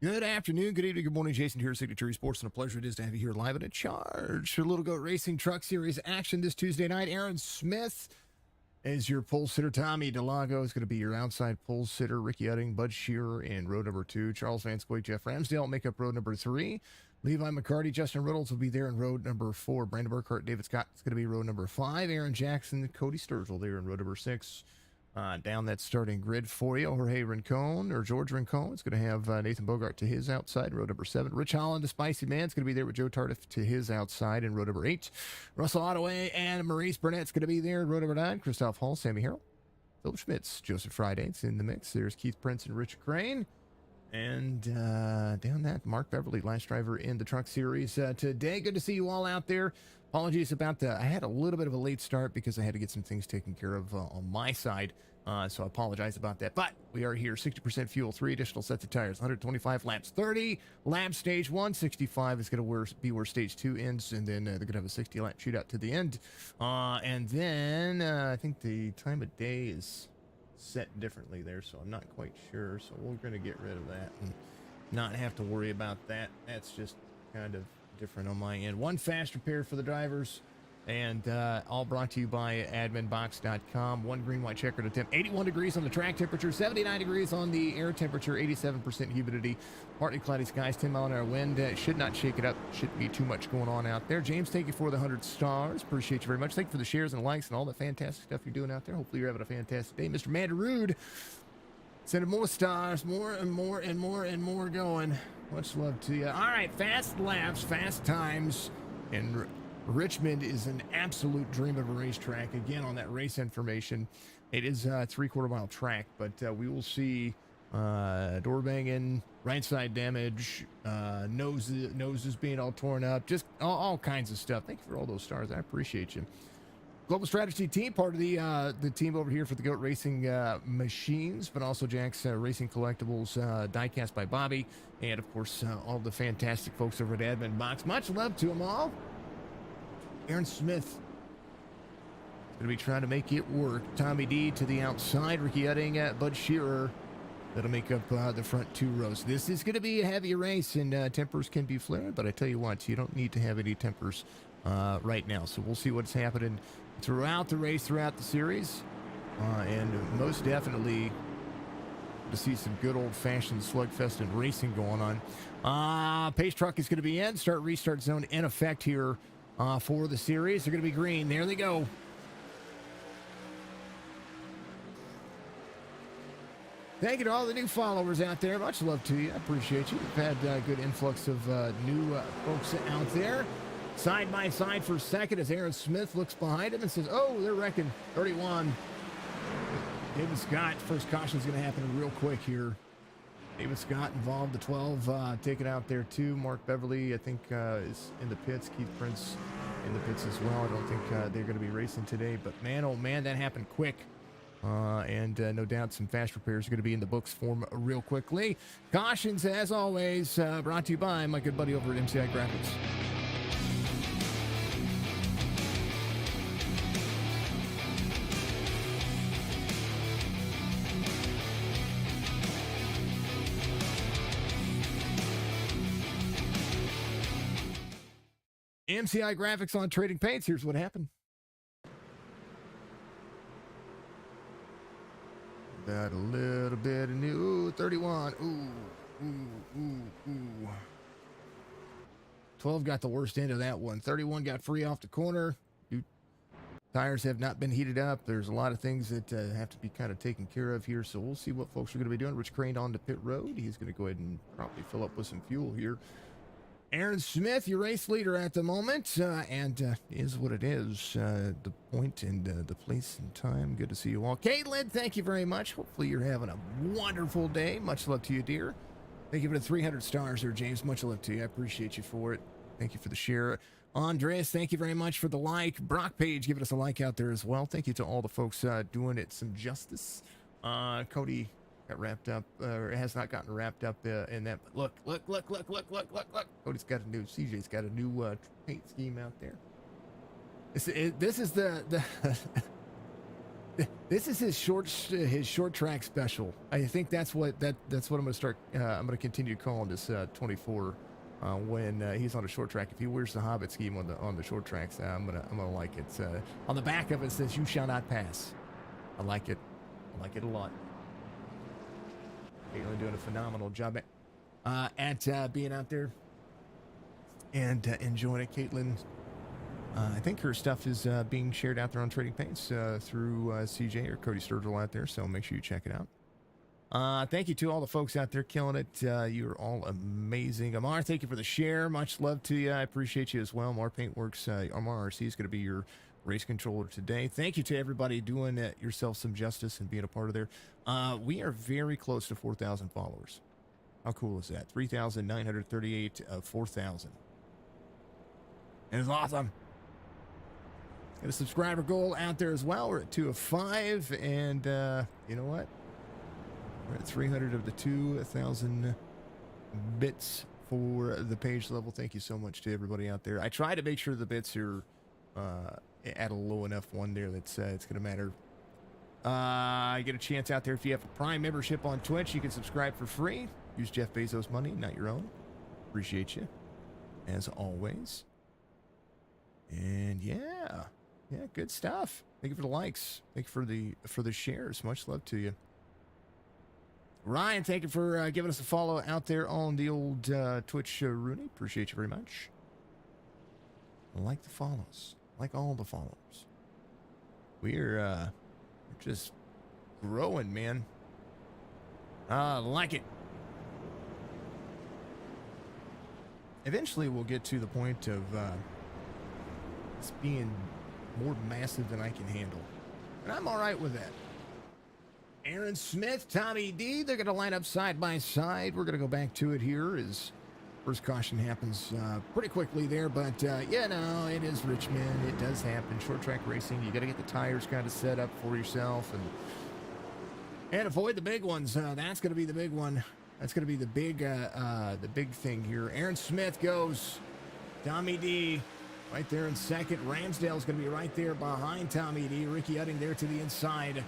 Good afternoon, good evening, good morning. Jason here, Signature Sports, and a pleasure it is to have you here live and in charge for Little Goat Racing Truck Series action this Tuesday night. Aaron Smith is your pole sitter. Tommy DeLago is going to be your outside pole sitter. Ricky Utting, Bud Shearer in row number 2. Charles Van Scoy, Jeff Ramsdale make up row number 3. Levi McCarty, Justin Riddles will be there in row number 4. Brandon Burkhart, David Scott is going to be row number 5. Aaron Jackson, Cody Sturgill there in row number 6. Down that starting grid for you, Jorge Rincon, or George Rincon, is going to have Nathan Bogart to his outside, row number 7. Rich Holland, the Spicy Man, is going to be there with Joe Tardif to his outside in row number 8. Russell Ottaway and Maurice Burnett's going to be there in row number 9. Christoph Hall, Sammy Harrell, Philip Schmitz, Joseph Friday's in the mix. There's Keith Prince and Richard Crane. And down that, Mark Beverly, last driver in the truck series today. Good to see you all out there. Apologies about I had a little bit of a late start because I had to get some things taken care of on my side. So I apologize about that. But we are here, 60% fuel, 3 additional sets of tires, 125 laps, 30 laps stage 1, 65 is going to be where stage 2 ends, and then they're going to have a 60 lap shootout to the end. And then I think the time of day is set differently there, so I'm not quite sure. So we're going to get rid of that and not have to worry about that. That's just kind of different on my end. One fast repair for the drivers, and all brought to you by adminbox.com. One green white checkered attempt, 81 degrees on the track temperature, 79 degrees on the air temperature, 87% humidity, partly cloudy skies, 10 mile an hour wind. Should not shake it up, shouldn't be too much going on out there. James, thank you for the 100 stars, appreciate you very much. Thank you for the shares and likes and all the fantastic stuff you're doing out there. Hopefully you're having a fantastic day. Mr. Mandarude sending more stars, more and more and more and more going. Much love to you. All right, fast laps, fast times, and Richmond is an absolute dream of a racetrack. Again, on that race information, it is a 3/4 mile track, but we will see door banging, right side damage, noses being all torn up, just all kinds of stuff. Thank you for all those stars. I appreciate you. Global Strategy Team, part of the team over here for the GOAT Racing machines, but also Jack's Racing Collectibles, diecast by Bobby, and of course all the fantastic folks over at Admin Box. Much love to them all. Aaron Smith is going to be trying to make it work. Tommy D to the outside. Ricky Utting, Bud Shearer. That'll make up the front 2 rows. This is going to be a heavy race, and tempers can be flared, but I tell you what, you don't need to have any tempers right now. So we'll see what's happening throughout the race, throughout the series, and most definitely to see some good old-fashioned slugfest and racing going on. Pace truck is going to be in. Start restart zone in effect here for the series. They're going to be green. There they go. Thank you to all the new followers out there. Much love to you. I appreciate you. We've had a good influx of new folks out there. Side by side for second as Aaron Smith looks behind him and says, oh, they're wrecking 31. David Scott, first caution is going to happen real quick here. David Scott involved, the 12 taken out there too. Mark Beverly, I think, is in the pits. Keith Prince in the pits as well. I don't think they're going to be racing today, but man, oh man, that happened quick. And no doubt some fast repairs are going to be in the books for real quickly. Cautions, as always, brought to you by my good buddy over at MCI Graphics. MCI Graphics on Trading Paints. Here's what happened. Got a little bit of new 31. Ooh. 12 got the worst end of that one. 31 got free off the corner. Tires have not been heated up. There's a lot of things that have to be kind of taken care of here. So we'll see what folks are going to be doing. Rich Crane on to pit road. He's going to go ahead and probably fill up with some fuel here. Aaron Smith, your race leader at the moment, and is what it is, the point and the place and time. Good to see you all. Caitlin, thank you very much. Hopefully you're having a wonderful day. Much love to you, dear. Thank you for the 300 stars there, James. Much love to you. I appreciate you for it. Thank you for the share. Andres, thank you very much for the like. Brock Page, giving us a like out there as well. Thank you to all the folks doing it some justice. Cody got wrapped up, or has not gotten wrapped up in that. Look. Cody's got a new, CJ's got a new paint scheme out there. This is the This is his short track special. I think that's what I'm gonna start. I'm gonna continue calling this 24 when he's on a short track. If he wears the Hobbit scheme on the short tracks, I'm gonna like it. On the back of it says "You shall not pass." I like it. I like it a lot. Caitlin doing a phenomenal job at being out there and enjoying it. Caitlin, I think her stuff is being shared out there on Trading Paints through CJ or Cody Sturgill out there, so make sure you check it out. Thank you to all the folks out there killing it. You're all amazing. Amar, thank you for the share. Much love to you. I appreciate you as well. Amar Paintworks, Amar RC is going to be your race controller today. Thank you to everybody doing yourself some justice and being a part of there. We are very close to 4,000 followers. How cool is that? 3,938 of 4,000. And it's awesome. Got a subscriber goal out there as well. We're at 2 of 5, and you know what? We're at 300 of the 2,000 bits for the page level. Thank you so much to everybody out there. I try to make sure the bits are at a low enough one there that's it's going to matter. You get a chance out there if you have a Prime membership on Twitch. You can subscribe for free. Use Jeff Bezos' money, not your own. Appreciate you, as always. And yeah, good stuff. Thank you for the likes. Thank you for the shares. Much love to you. Ryan, thank you for giving us a follow out there on the old Twitch, Rooney. Appreciate you very much. I like the follows. I like all the followers. We're just growing, man. I like it. Eventually, we'll get to the point of it's being more massive than I can handle. And I'm all right with that. Aaron Smith, Tommy D, they're going to line up side by side. We're going to go back to it here as first caution happens pretty quickly there. But, you know, it is Richmond. It does happen. Short track racing, you got to get the tires kind of set up for yourself and avoid the big ones. That's going to be the big one. That's going to be the big thing here. Aaron Smith goes. Tommy D right there in second. Ramsdale's going to be right there behind Tommy D. Ricky Utting there to the inside.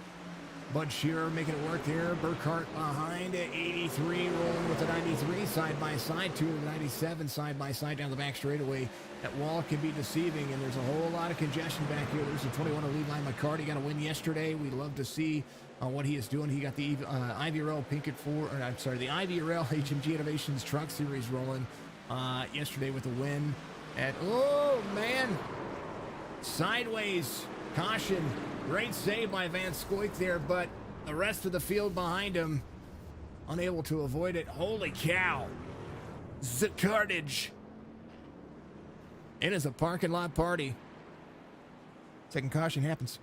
Bud Shearer making it work there. Burkhart behind. 83 rolling with the 93 side by side. 2 of the 97 side by side down the back straightaway. That wall can be deceiving, and there's a whole lot of congestion back here. There's a 21 of Levi McCarty. Got a win yesterday. We love to see what he is doing. He got the IVRL Pinkett 4, or I'm sorry, the IVRL HMG Innovations Truck Series rolling yesterday with a win. And oh man, sideways caution. Great save by Van Scoik there, but the rest of the field behind him unable to avoid it. Holy cow. The carnage. It is a parking lot party. Second caution happens.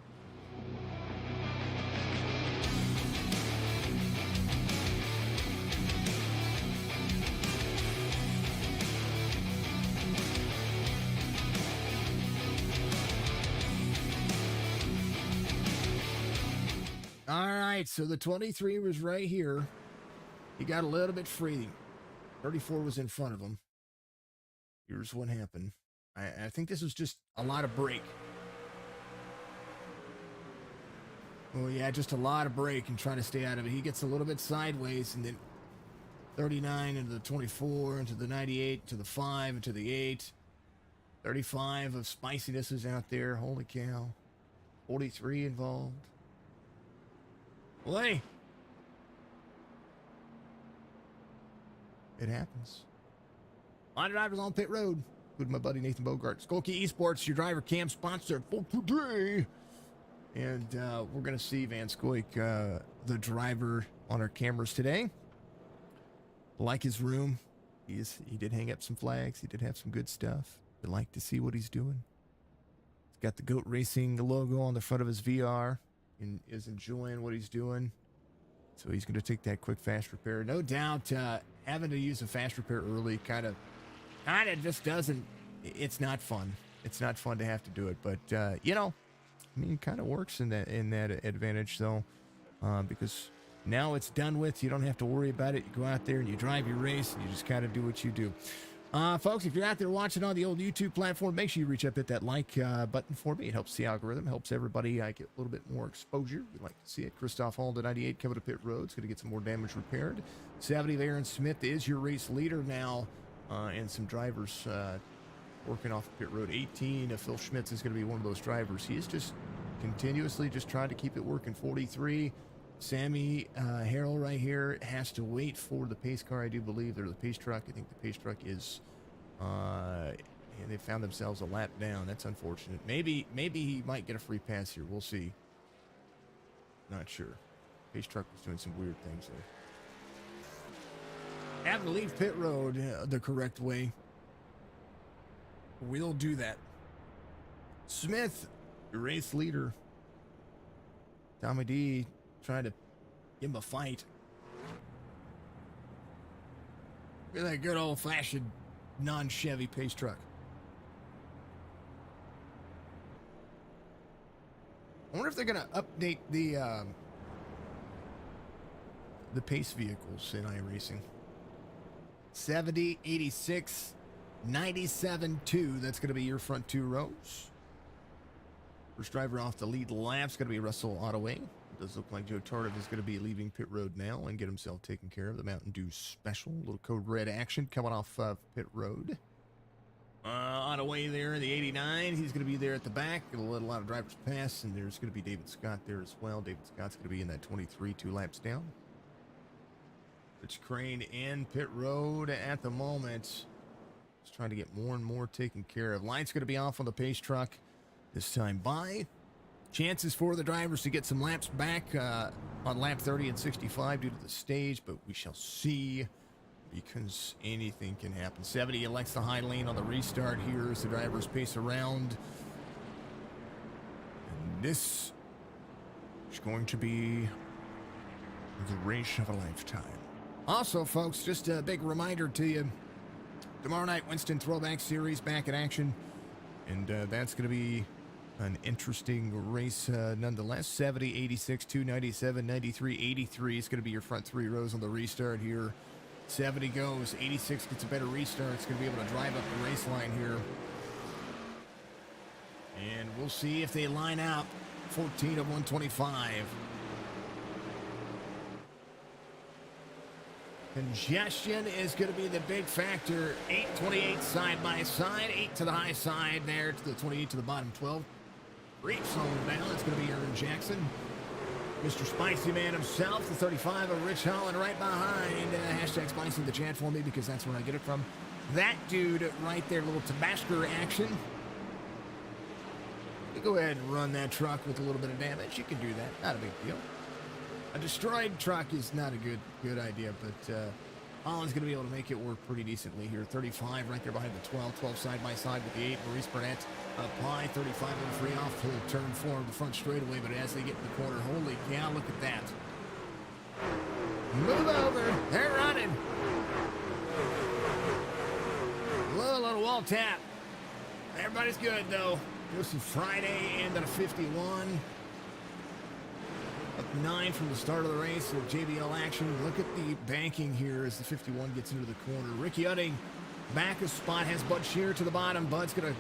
All right, so the 23 was right here. He got a little bit free. 34 was in front of him. Here's what happened. I think this was just a lot of brake. Oh, yeah, just a lot of brake and trying to stay out of it. He gets a little bit sideways, and then 39 into the 24, into the 98, to the 5, into the 8. 35 of spiciness is out there. Holy cow. 43 involved. Boy. It happens. Line drivers on pit road with my buddy Nathan Bogart. Skokie Esports, your driver cam sponsor for today. And we're going to see Van Scoik, the driver, on our cameras today. Like his room. He did hang up some flags. He did have some good stuff. I'd like to see what he's doing. He's got the G.O.A.T Racing logo on the front of his VR and is enjoying what he's doing. So he's going to take that quick fast repair. No doubt having to use a fast repair early kind of just doesn't, it's not fun. It's not fun to have to do it. But, you know, I mean, it kind of works in that advantage, though, because now it's done with. You don't have to worry about it. You go out there and you drive your race, and you just kind of do what you do. Folks, if you're out there watching on the old YouTube platform, make sure you reach up, hit that like button for me. It helps the algorithm, helps everybody get a little bit more exposure. We'd like to see it. Christoph Hall to 98 coming to pit road. It's going to get some more damage repaired. 70 of Aaron Smith is your race leader now, and some drivers working off pit road. 18 of Phil Schmitz is going to be one of those drivers. He is just continuously just trying to keep it working. 43. Sammy Harrell right here has to wait for the pace car, I do believe. They're the pace truck. I think the pace truck is, and they found themselves a lap down. That's unfortunate. Maybe he might get a free pass here. We'll see. Not sure. Pace truck was doing some weird things there. Having to leave pit road the correct way. We'll do that. Smith, your race leader. Tommy D trying to give him a fight. Look at that good old-fashioned non-Chevy pace truck. I wonder if they're going to update the pace vehicles in iRacing. 70, 86, 97, 2. That's going to be your front two rows. First driver off the lead lap is going to be Russell Ottaway. It does look like Joe Tardif is going to be leaving pit road now and get himself taken care of. The Mountain Dew Special. A little Code Red action coming off pit road. Ottaway there in the 89. He's going to be there at the back. Going to let a lot of drivers pass, and there's going to be David Scott there as well. David Scott's going to be in that 23, 2 laps down. Rich Crane in pit road at the moment. Just trying to get more and more taken care of. Light's going to be off on the pace truck this time by. Chances for the drivers to get some laps back on lap 30 and 65 due to the stage, but we shall see because anything can happen. 70 elects the high lane on the restart here as the drivers pace around. And this is going to be the race of a lifetime. Also, folks, just a big reminder to you. Tomorrow night, Winston Throwback Series back in action. And that's going to be an interesting race nonetheless. 70, 86, 297, 93, 83 is going to be your front three rows on the restart here. 70 goes, 86 gets a better restart. It's going to be able to drive up the race line here. And we'll see if they line up. 14 of 125. Congestion is going to be the big factor. 828 side by side, 8 to the high side there, to the 28 to the bottom 12. Great slowing down. It's going to be Aaron Jackson. Mr. Spicy Man himself, the 35 of Rich Holland right behind. Hashtag Spicy in the chat for me because that's where I get it from. That dude right there, little Tabasco action. You go ahead and run that truck with a little bit of damage. You can do that. Not a big deal. A destroyed truck is not a good idea, but Holland's going to be able to make it work pretty decently here. 35 right there behind the 12. 12 side by side with the 8. Maurice Burnett apply. 35 on the free off pull turn 4 of the front straightaway, but as they get in the corner, holy cow, look at that. Move over. They're running. Little wall tap. Everybody's good, though. Joseph Friday into the 51. Up 9 from the start of the race with JBL action. Look at the banking here as the 51 gets into the corner. Ricky Utting back a spot, has Bud Shear to the bottom. Bud's going to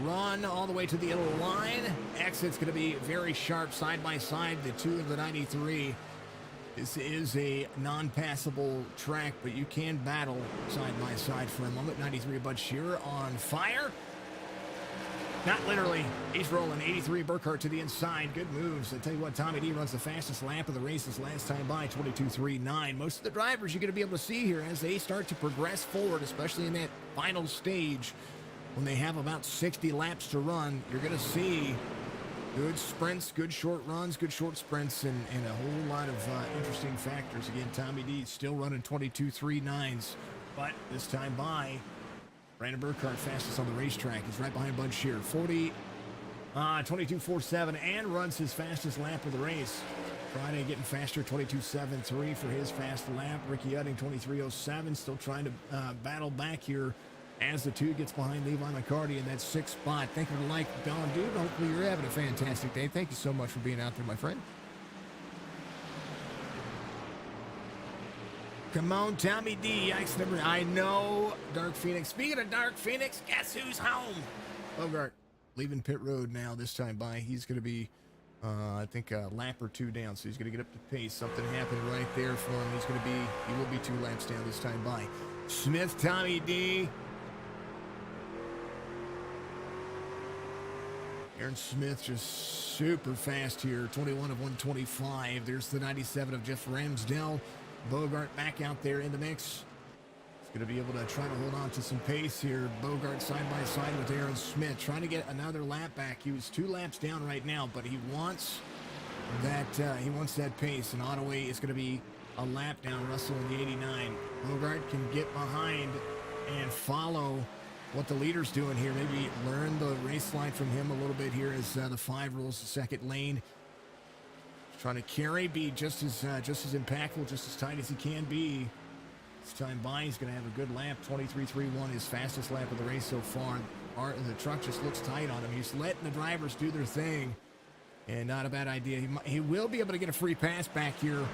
run all the way to the yellow line. Exit's going to be very sharp side by side. The 2 of the 93. This is a non-passable track, but you can battle side by side for a moment. 93 Bud Shear on fire. Not literally. He's rolling. 83 Burkhart to the inside. Good moves. I tell you what, Tommy D runs the fastest lap of the race this last time by, 22.39. Most of the drivers you're going to be able to see here as they start to progress forward, especially in that final stage, when they have about 60 laps to run, you're going to see good sprints, good short runs, good short sprints, and a whole lot of interesting factors. Again, Tommy D still running 22.39s, but this time by, Brandon Burkhart, fastest on the racetrack. He's right behind Bud Shear. 22.47, and runs his fastest lap of the race. Friday getting faster, 22.73 for his fast lap. Ricky Utting, 23.07, still trying to battle back here as the 2 gets behind Levi McCarty in that 6th spot. Thank you for the like, Don Dude. Hopefully you're having a fantastic day. Thank you so much for being out there, my friend. Come on, Tommy D. Yikes, number. I know, Dark Phoenix. Speaking of Dark Phoenix, guess who's home? Bogart leaving pit road now. This time by, he's going to be, I think, a lap or two down. So he's going to get up to pace. Something happened right there for him. He will be 2 laps down this time by. Smith, Tommy D. Aaron Smith just super fast here. 21 of 125. There's the 97 of Jeff Ramsdell. Bogart back out there in the mix. He's going to be able to try to hold on to some pace here. Bogart side by side with Aaron Smith, trying to get another lap back. He was 2 laps down right now, but he wants that pace. And Ottaway is going to be a lap down. Russell in the 89. Bogart can get behind and follow what the leader's doing here. Maybe learn the race line from him a little bit here as the 5 rolls the second lane. Trying to carry, be just as impactful, just as tight as he can be. This time by, he's going to have a good lap. 23.31, his fastest lap of the race so far. The truck just looks tight on him. He's letting the drivers do their thing, and not a bad idea. He will be able to get a free pass back here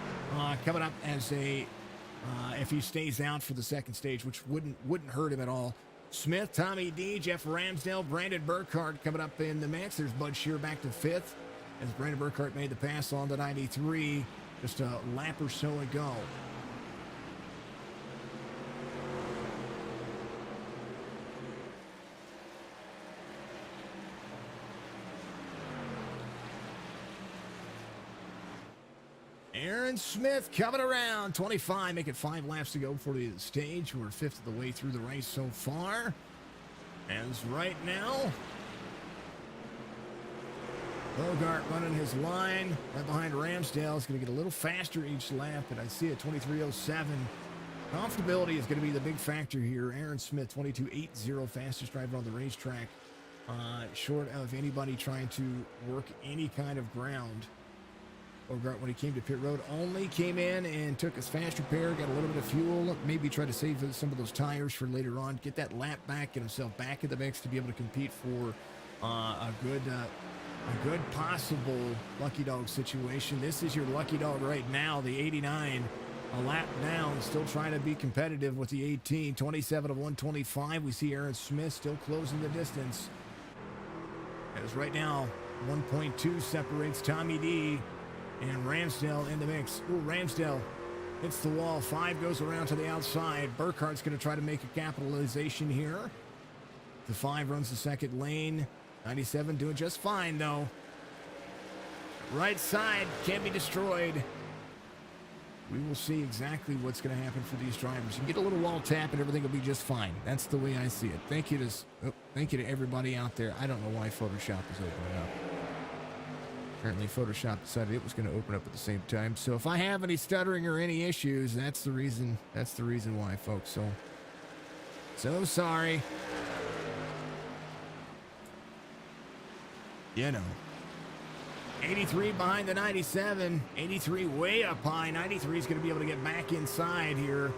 coming up as if he stays out for the second stage, which wouldn't hurt him at all. Smith, Tommy D, Jeff Ramsdell, Brandon Burkhardt coming up in the mix. There's Bud Shear back to 5th. As Brandon Burkhardt made the pass on the 93 just a lap or so ago. Aaron Smith coming around. 25, making 5 laps to go before the stage. We're 5th of the way through the race so far. As right now, Bogart running his line right behind Ramsdale. Is going to get a little faster each lap, and I see a 23.07. Comfortability is going to be the big factor here. Aaron Smith, 22.80, fastest driver on the racetrack. Short of anybody trying to work any kind of ground. Bogart, when he came to pit road, only came in and took his fast repair, got a little bit of fuel, maybe try to save some of those tires for later on, get that lap back, get himself back in the mix to be able to compete for a good possible lucky dog situation. This is your lucky dog right now, the 89, a lap down, still trying to be competitive with the 18, 27 of 125. We see Aaron Smith still closing the distance. As right now, 1.2 separates Tommy D and Ramsdale in the mix. Ooh, Ramsdale hits the wall. 5 goes around to the outside. Burkhardt's going to try to make a capitalization here. The 5 runs the second lane. 97 doing just fine, though. Right side can't be destroyed. We will see exactly what's going to happen for these drivers. You get a little wall tap and everything will be just fine. That's the way I see it. Thank you to everybody out there. I don't know why Photoshop is opening up. Apparently Photoshop decided it was going to open up at the same time. So if I have any stuttering or any issues, that's the reason why, folks. So sorry. You know. 83 behind the 97. 83 way up high. 93 is going to be able to get back inside here.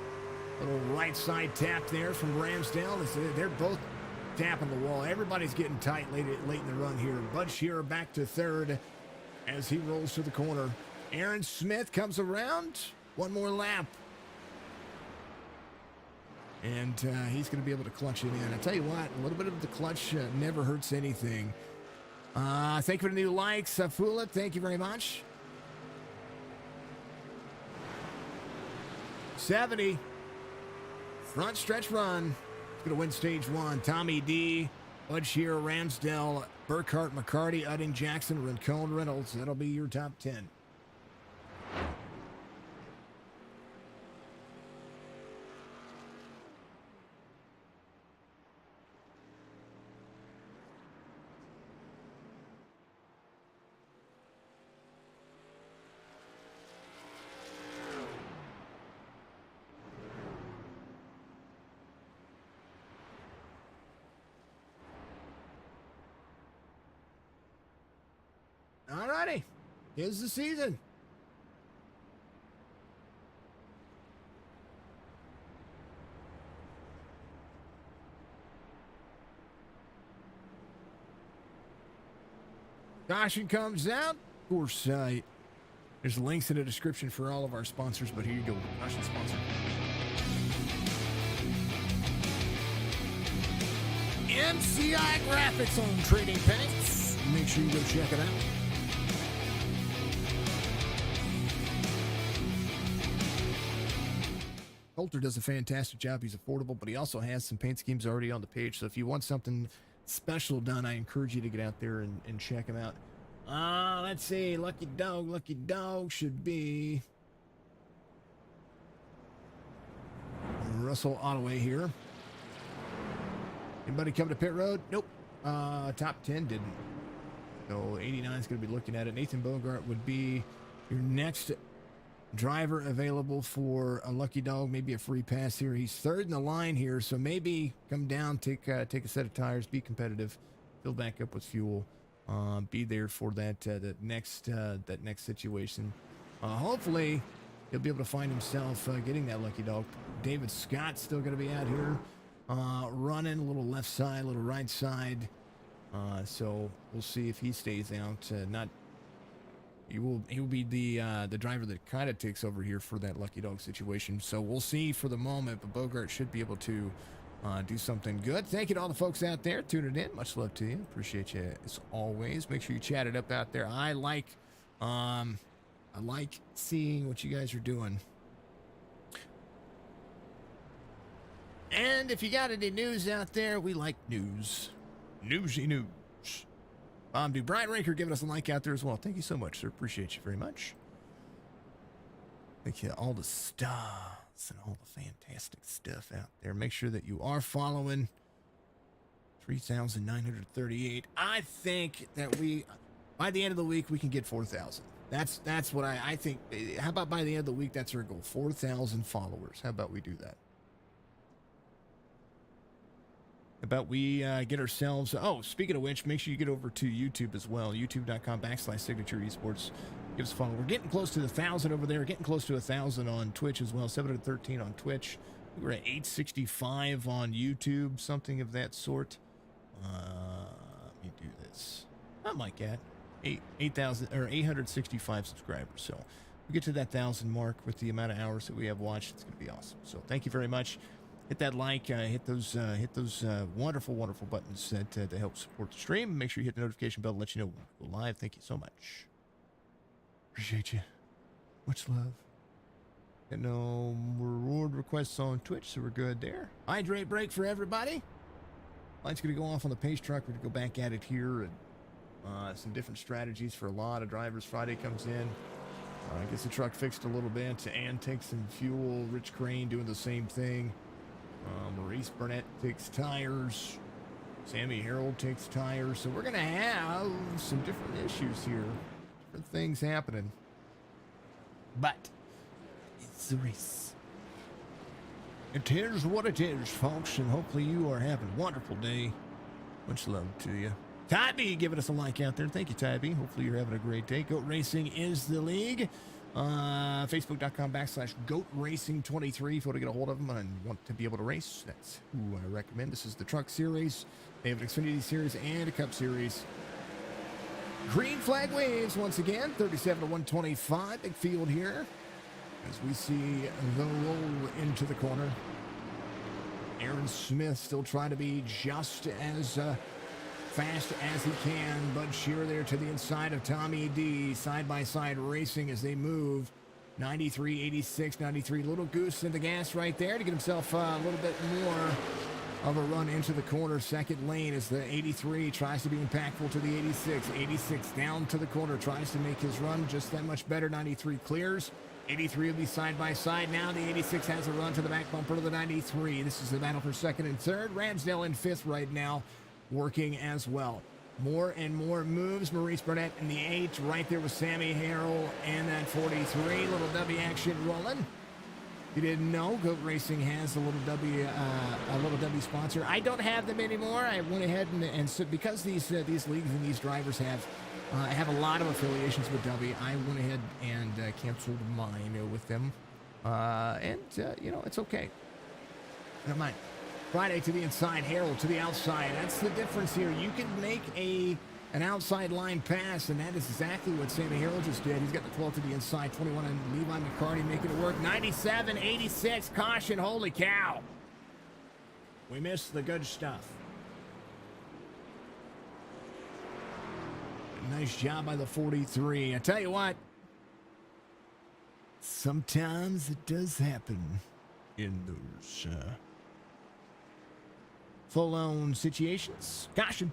Little right side tap there from Ramsdale. They're both tapping the wall. Everybody's getting tight late in the run here. Bud Shearer back to 3rd as he rolls to the corner. Aaron Smith comes around. One more lap. And he's going to be able to clutch it in. I tell you what, a little bit of the clutch never hurts anything. Thank you for the new likes, Fula. Thank you very much. 70. Front stretch run. Going to win stage 1. Tommy D, Bud Shearer, Ramsdell, Burkhart, McCarty, Udding, Jackson, Rincon, Reynolds. That'll be your top 10. Alrighty, here's the season. Caution comes out. Of course, There's links in the description for all of our sponsors, but here you go, Russian sponsor. MCI Graphics on Trading Pennies. Make sure you go check it out. Coulter does a fantastic job. He's affordable, but he also has some paint schemes already on the page. So if you want something special done, I encourage you to get out there and check him out. Let's see. Lucky Dog should be Russell Ottaway here. Anybody coming to pit road? Nope. Top 10 didn't. So 89 is going to be looking at it. Nathan Bogart would be your next driver available for a Lucky Dog, maybe a free pass here. He's third in the line here, so maybe come down, take a set of tires, be competitive, fill back up with fuel, be there for that next situation. Hopefully he'll be able to find himself getting that Lucky Dog. David Scott's still going to be out here running a little left side, a little right side. So we'll see if he stays out. He will be the driver that kind of takes over here for that Lucky Dog situation. So we'll see for the moment, but Bogart should be able to do something good. Thank you to all the folks out there tuning in. Much love to you. Appreciate you as always. Make sure you chat it up out there. I like seeing what you guys are doing. And if you got any news out there, we like news. Newsy news. Dude, Brian Ranker giving us a like out there as well. Thank you so much, sir. Appreciate you very much. Thank you to all the stars and all the fantastic stuff out there. Make sure that you are following 3,938. I think that by the end of the week, we can get 4,000. That's what I think. How about by the end of the week, that's our goal, 4,000 followers. How about we do that? About we get ourselves... Oh, speaking of which, make sure you get over to YouTube as well. YouTube.com/Signature Esports. Give us a follow. We're getting close to 1,000 over there. Getting close to 1,000 on Twitch as well. 713 on Twitch. We're at 865 on YouTube. Something of that sort. Let me do this. Not like that. 865 subscribers. So we get to that 1,000 mark with the amount of hours that we have watched. It's going to be awesome. So thank you very much. Hit that like, hit those wonderful buttons that help support the stream. Make sure you hit the notification bell to let you know when we go live. Thank you so much. Appreciate you. Much love. Got no reward requests on Twitch, so we're good there. Hydrate break for everybody. Light's going to go off on the pace truck. We're going to go back at it here. And some different strategies for a lot of drivers. Friday comes in. Gets the truck fixed a little bit and takes some fuel. Rich Crane doing the same thing. Maurice Burnett takes tires. Sammy Harold takes tires. So we're going to have some different issues here. Different things happening. But it's the race. It is what it is, folks. And hopefully you are having a wonderful day. Much love to you. Tybee giving us a like out there. Thank you, Tybee. Hopefully you're having a great day. GOAT Racing is the league. Facebook.com/GOAT Racing 23 if you want to get a hold of them and want to be able to race. That's who I recommend. This is the Truck Series. They have an Xfinity Series and a Cup Series. Green flag waves once again. 37 to 125. Big field here as we see the roll into the corner. Aaron Smith still trying to be just as fast as he can. Bud Shearer there to the inside of Tommy D. Side-by-side racing as they move. 93, 86, 93. Little goose in the gas right there to get himself a little bit more of a run into the corner. Second lane as the 83 tries to be impactful to the 86. 86 down to the corner. Tries to make his run just that much better. 93 clears. 83 will be side-by-side. Now the 86 has a run to the back bumper to the 93. This is the battle for second and third. Ramsdale in fifth right now, working as well. More and more moves. Maurice Burnett in the 8, right there with Sammy Harrell and that 43. Little W action rolling. You didn't know, GOAT Racing has a little W sponsor. I don't have them anymore. I went ahead and so because these leagues and these drivers have a lot of affiliations with W, I went ahead and canceled mine with them. You know, it's okay. I don't mind. Friday to the inside, Harold to the outside. That's the difference here. You can make a An outside line pass, and that is exactly what Sammy Harrell just did. He's got the 12 to the inside, 21 on Levi McCarty making it work. 97, 86, caution, holy cow. We missed the good stuff. Nice job by the 43. I tell you what, sometimes it does happen in those full-on situations. Caution.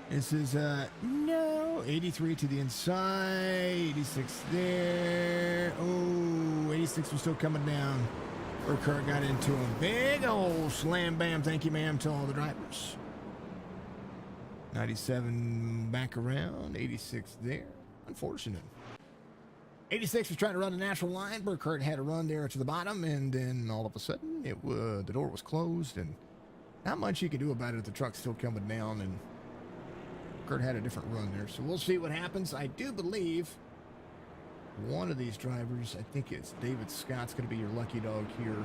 This is, no, 83 to the inside, 86 there. Oh, 86 was still coming down. Burkhart got into him. Big old slam bam, thank you ma'am, to all the drivers. 97 back around, 86 there. Unfortunate. 86 was trying to run a natural line. Burkhart had a run there to the bottom, and then all of a sudden, the door was closed, and not much you could do about it. The truck's still coming down, and Kurt had a different run there, so we'll see what happens. I do believe one of these drivers, I think it's David Scott's going to be your lucky dog here.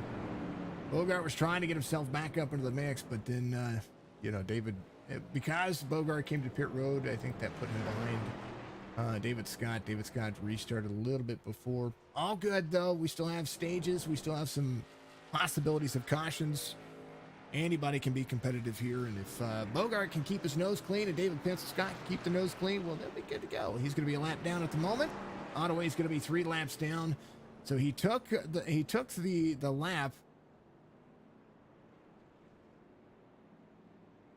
Bogart was trying to get himself back up into the mix, but then, David, because Bogart came to pit road, I think that put him behind David Scott. David Scott restarted a little bit before. All good, though. We still have stages. We still have some possibilities of cautions. Anybody can be competitive here, and if Bogart can keep his nose clean and David Scott can keep the nose clean, well, they'll be good to go. He's going to be a lap down at the moment. Ottaway's going to be 3 laps down. So he took the lap,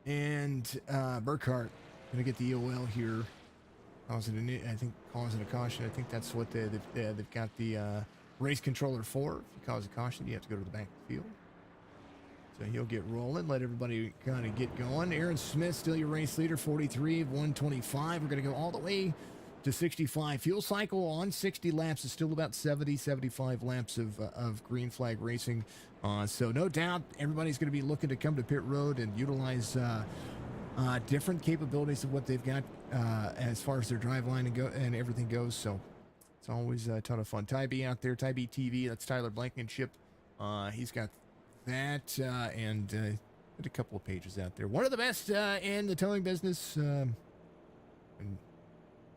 and Burkhart going to get the EOL here. I think causing a caution. I think that's what they've got the race controller for. If you cause a caution, you have to go to the back of the field. So he'll get rolling, let everybody kind of get going. Aaron Smith, still your race leader, 43 of 125. We're going to go all the way to 65. Fuel cycle on 60 laps is still about 70, 75 laps of green flag racing. So no doubt everybody's going to be looking to come to pit road and utilize different capabilities of what they've got as far as their drive line and everything goes. So it's always a ton of fun. Ty B out there, Ty B TV, that's Tyler Blankenship. He's got that and a couple of pages out there. One of the best in the towing business, and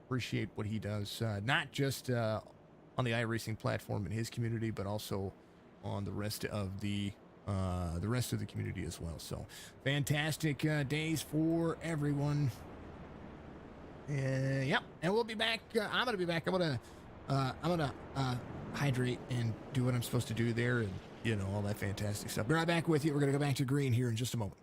appreciate what he does, not just on the iRacing platform in his community, but also on the rest of the community as well. So fantastic days for everyone. Yep, and we'll be back. I'm gonna be back. I'm gonna hydrate and do what I'm supposed to do there, and all that fantastic stuff. Be right back with you. We're gonna go back to green here in just a moment.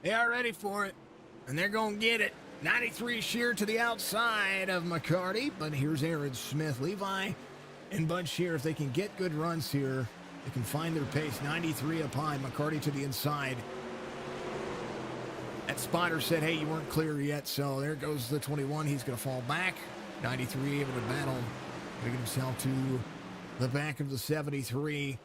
They are ready for it, and they're going to get it. 93 sheer to the outside of McCarty, but here's Aaron Smith. Levi and Bud Shear, if they can get good runs here, they can find their pace. 93 up high, McCarty to the inside. That spotter said, hey, you weren't clear yet, so there goes the 21. He's going to fall back. 93 able to battle, get himself to the back of the 73.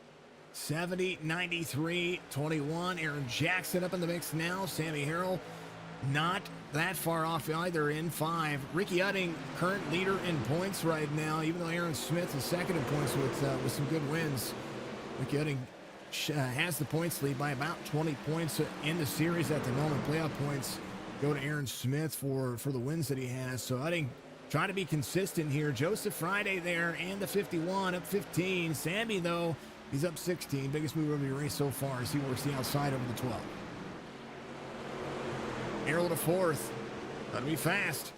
70, 93, 21. Aaron Jackson up in the mix now. Sammy Harrell not that far off either in 5. Ricky Utting, current leader in points right now, even though Aaron Smith is second in points with some good wins. Ricky Utting has the points lead by about 20 points in the series at the moment. Playoff points go to Aaron Smith for the wins that he has. So Utting trying to be consistent here. Joseph Friday there and the 51 up 15. Sammy, though, he's up 16. Biggest move of the race so far as he works the outside over the 12. Errol to 4th. Gotta be fast.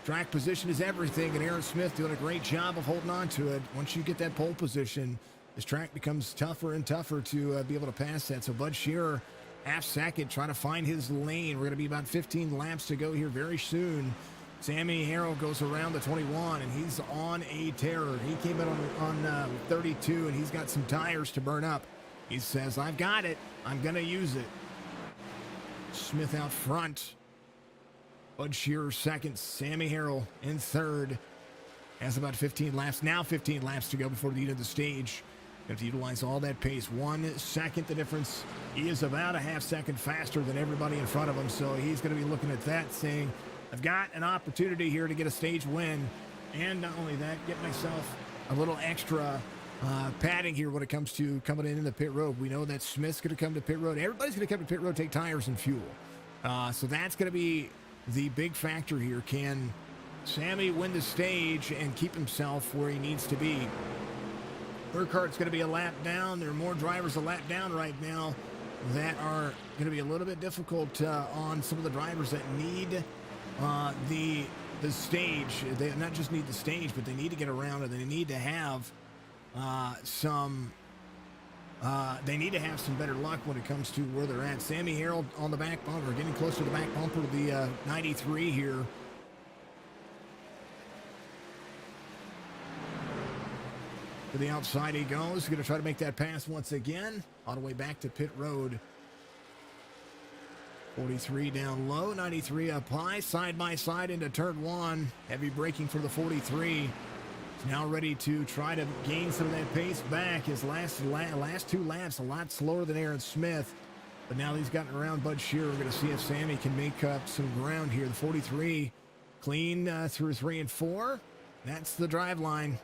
Track position is everything, and Aaron Smith doing a great job of holding on to it. Once you get that pole position, this track becomes tougher and tougher to be able to pass that. So Bud Shearer, half second, trying to find his lane. We're going to be about 15 laps to go here very soon. Sammy Harrell goes around the 21, and he's on a terror. He came in on 32, and he's got some tires to burn up. He says, I've got it. I'm going to use it. Smith out front. Bud Shearer second. Sammy Harrell in third. Has about 15 laps. Now 15 laps to go before the end of the stage. Got to utilize all that pace. 1 second the difference. He is about a half second faster than everybody in front of him. So he's going to be looking at that saying, I've got an opportunity here to get a stage win. And not only that, get myself a little extra padding here when it comes to coming in the pit road. We know that Smith's going to come to pit road. Everybody's going to come to pit road, take tires and fuel. So that's going to be the big factor here. Can Sammy win the stage and keep himself where he needs to be? Burkhart's going to be a lap down. There are more drivers a lap down right now that are going to be a little bit difficult on some of the drivers that need the stage. They not just need the stage, but they need to get around, and they need to have some better luck when it comes to where they're at. Sammy Harrell on the back bumper, getting close to the back bumper of the 93 here. To the outside he goes. Going to try to make that pass once again. On the way back to pit road. 43 down low, 93 up high, side by side into turn 1. Heavy braking for the 43. Now ready to try to gain some of that pace back. His last 2 laps a lot slower than Aaron Smith, but now he's gotten around Bud Shearer. We're going to see if Sammy can make up some ground here. The 43 clean through 3 and 4. That's the drive line.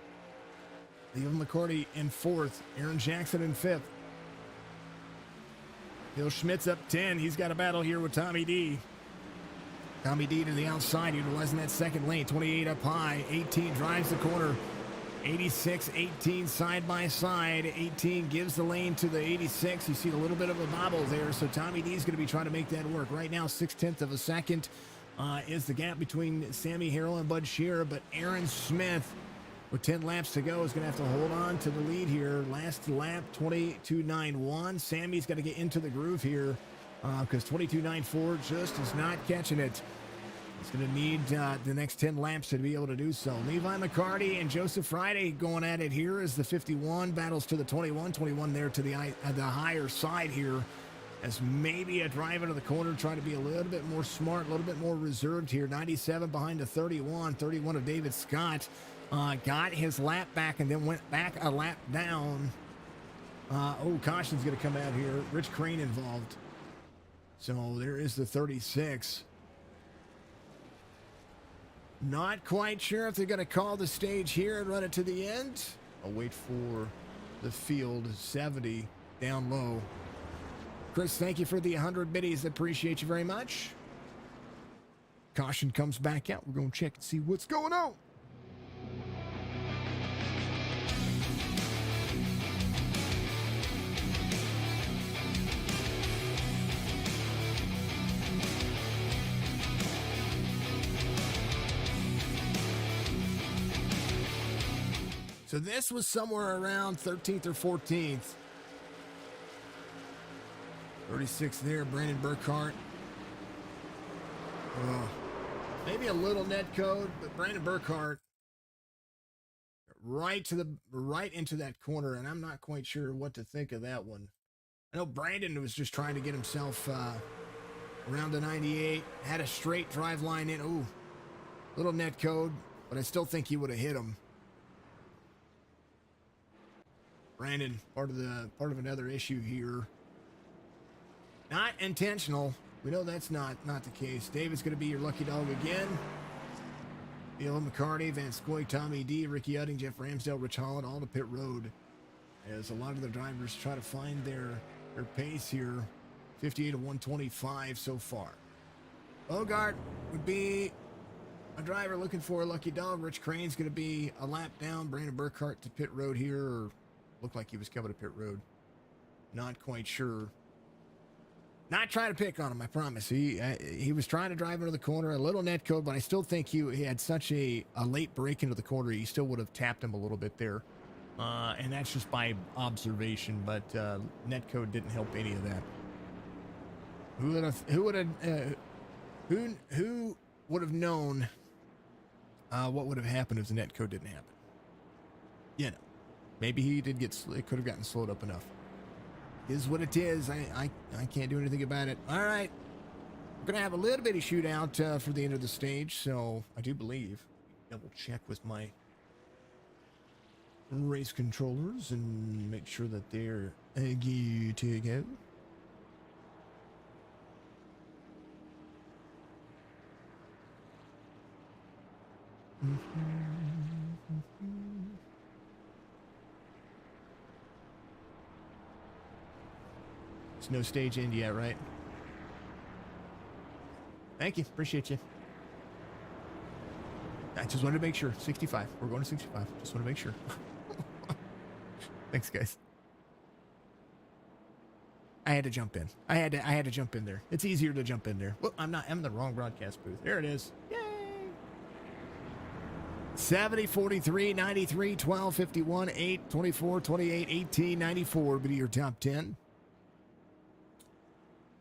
Leland McCarty in 4th. Aaron Jackson in 5th. Bill Schmidt's up 10. He's got a battle here with Tommy D. Tommy D to the outside, utilizing that second lane. 28 up high. 18 drives the corner. 86, 18 side by side. 18 gives the lane to the 86. You see a little bit of a bobble there, so Tommy D is going to be trying to make that work. Right now, 0.6 of a second is the gap between Sammy Harrell and Bud Shearer, but Aaron Smith, with 10 laps to go, is going to have to hold on to the lead here. Last lap, 22.91. Sammy's got to get into the groove here because 22.94 just is not catching it. He's going to need the next 10 laps to be able to do so. Levi McCarty and Joseph Friday going at it here as the 51 battles to the 21. 21 there to the higher side here as maybe a drive into the corner, trying to be a little bit more smart, a little bit more reserved here. 97 behind the 31. 31 of David Scott. Got his lap back and then went back a lap down. Caution's going to come out here. Rich Crane involved. So there is the 36. Not quite sure if they're going to call the stage here and run it to the end. I'll wait for the field. 70 down low. Chris, thank you for the 100 biddies. Appreciate you very much. Caution comes back out. We're going to check and see what's going on. So this was somewhere around 13th or 14th. 36 there, Brandon Burkhart. Maybe a little net code, but Brandon Burkhart right into that corner, and I'm not quite sure what to think of that one. I know Brandon was just trying to get himself around the 98, had a straight drive line in. Ooh, little net code, but I still think he would have hit him. Brandon, part of another issue here. Not intentional, We know that's not the case. David's going to be your lucky dog again. Neil McCarty, Van Scoy, Tommy D, Ricky Udding, Jeff Ramsdale, Rich Holland, all to pit road. As a lot of the drivers try to find their pace here. 58 to 125 so far. Bogart would be a driver looking for a lucky dog. Rich Crane's going to be a lap down. Brandon Burkhart to pit road here, or looked like he was coming to pit road. Not quite sure. Not trying to pick on him, I promise. He was trying to drive into the corner, a little net code, but I still think he had such a late break into the corner, he still would have tapped him a little bit there. And that's just by observation, but net code didn't help any of that. Who would have known what would have happened if the net code didn't happen? You know, maybe he did it could have gotten slowed up enough. Is what it is. I can't do anything about it. All right. We're going to have a little bitty shootout for the end of the stage. So I do believe, double check with my race controllers and make sure that they're good to go. There's no stage end yet, right? Thank you. Appreciate you. I just wanted to make sure. 65. We're going to 65. Just want to make sure. Thanks, guys. I had to jump in. I had to jump in there. It's easier to jump in there. Well, I'm in the wrong broadcast booth. There it is. Yay! 70, 43, 93, 12, 51, 8, 24, 28, 18, 94 be your top 10.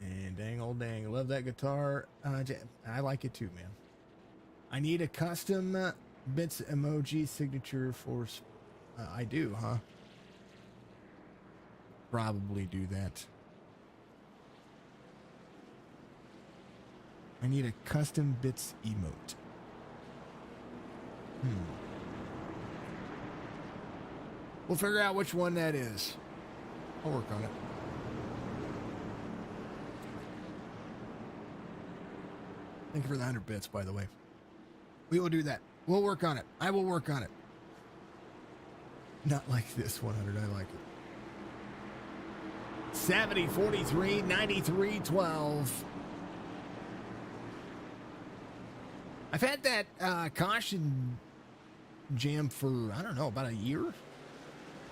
And dang old dang, I love that guitar. I like it too, man. I need a custom bits emoji signature for... I do, huh? Probably do that. I need a custom bits emote. We'll figure out which one that is. I'll work on it. Thank you for the 100 bits, by the way. We will do that. We'll work on it. I will work on it. Not like this 100. I like it. 70, 43, 93, 12. I've had that caution jam for, I don't know, about a year.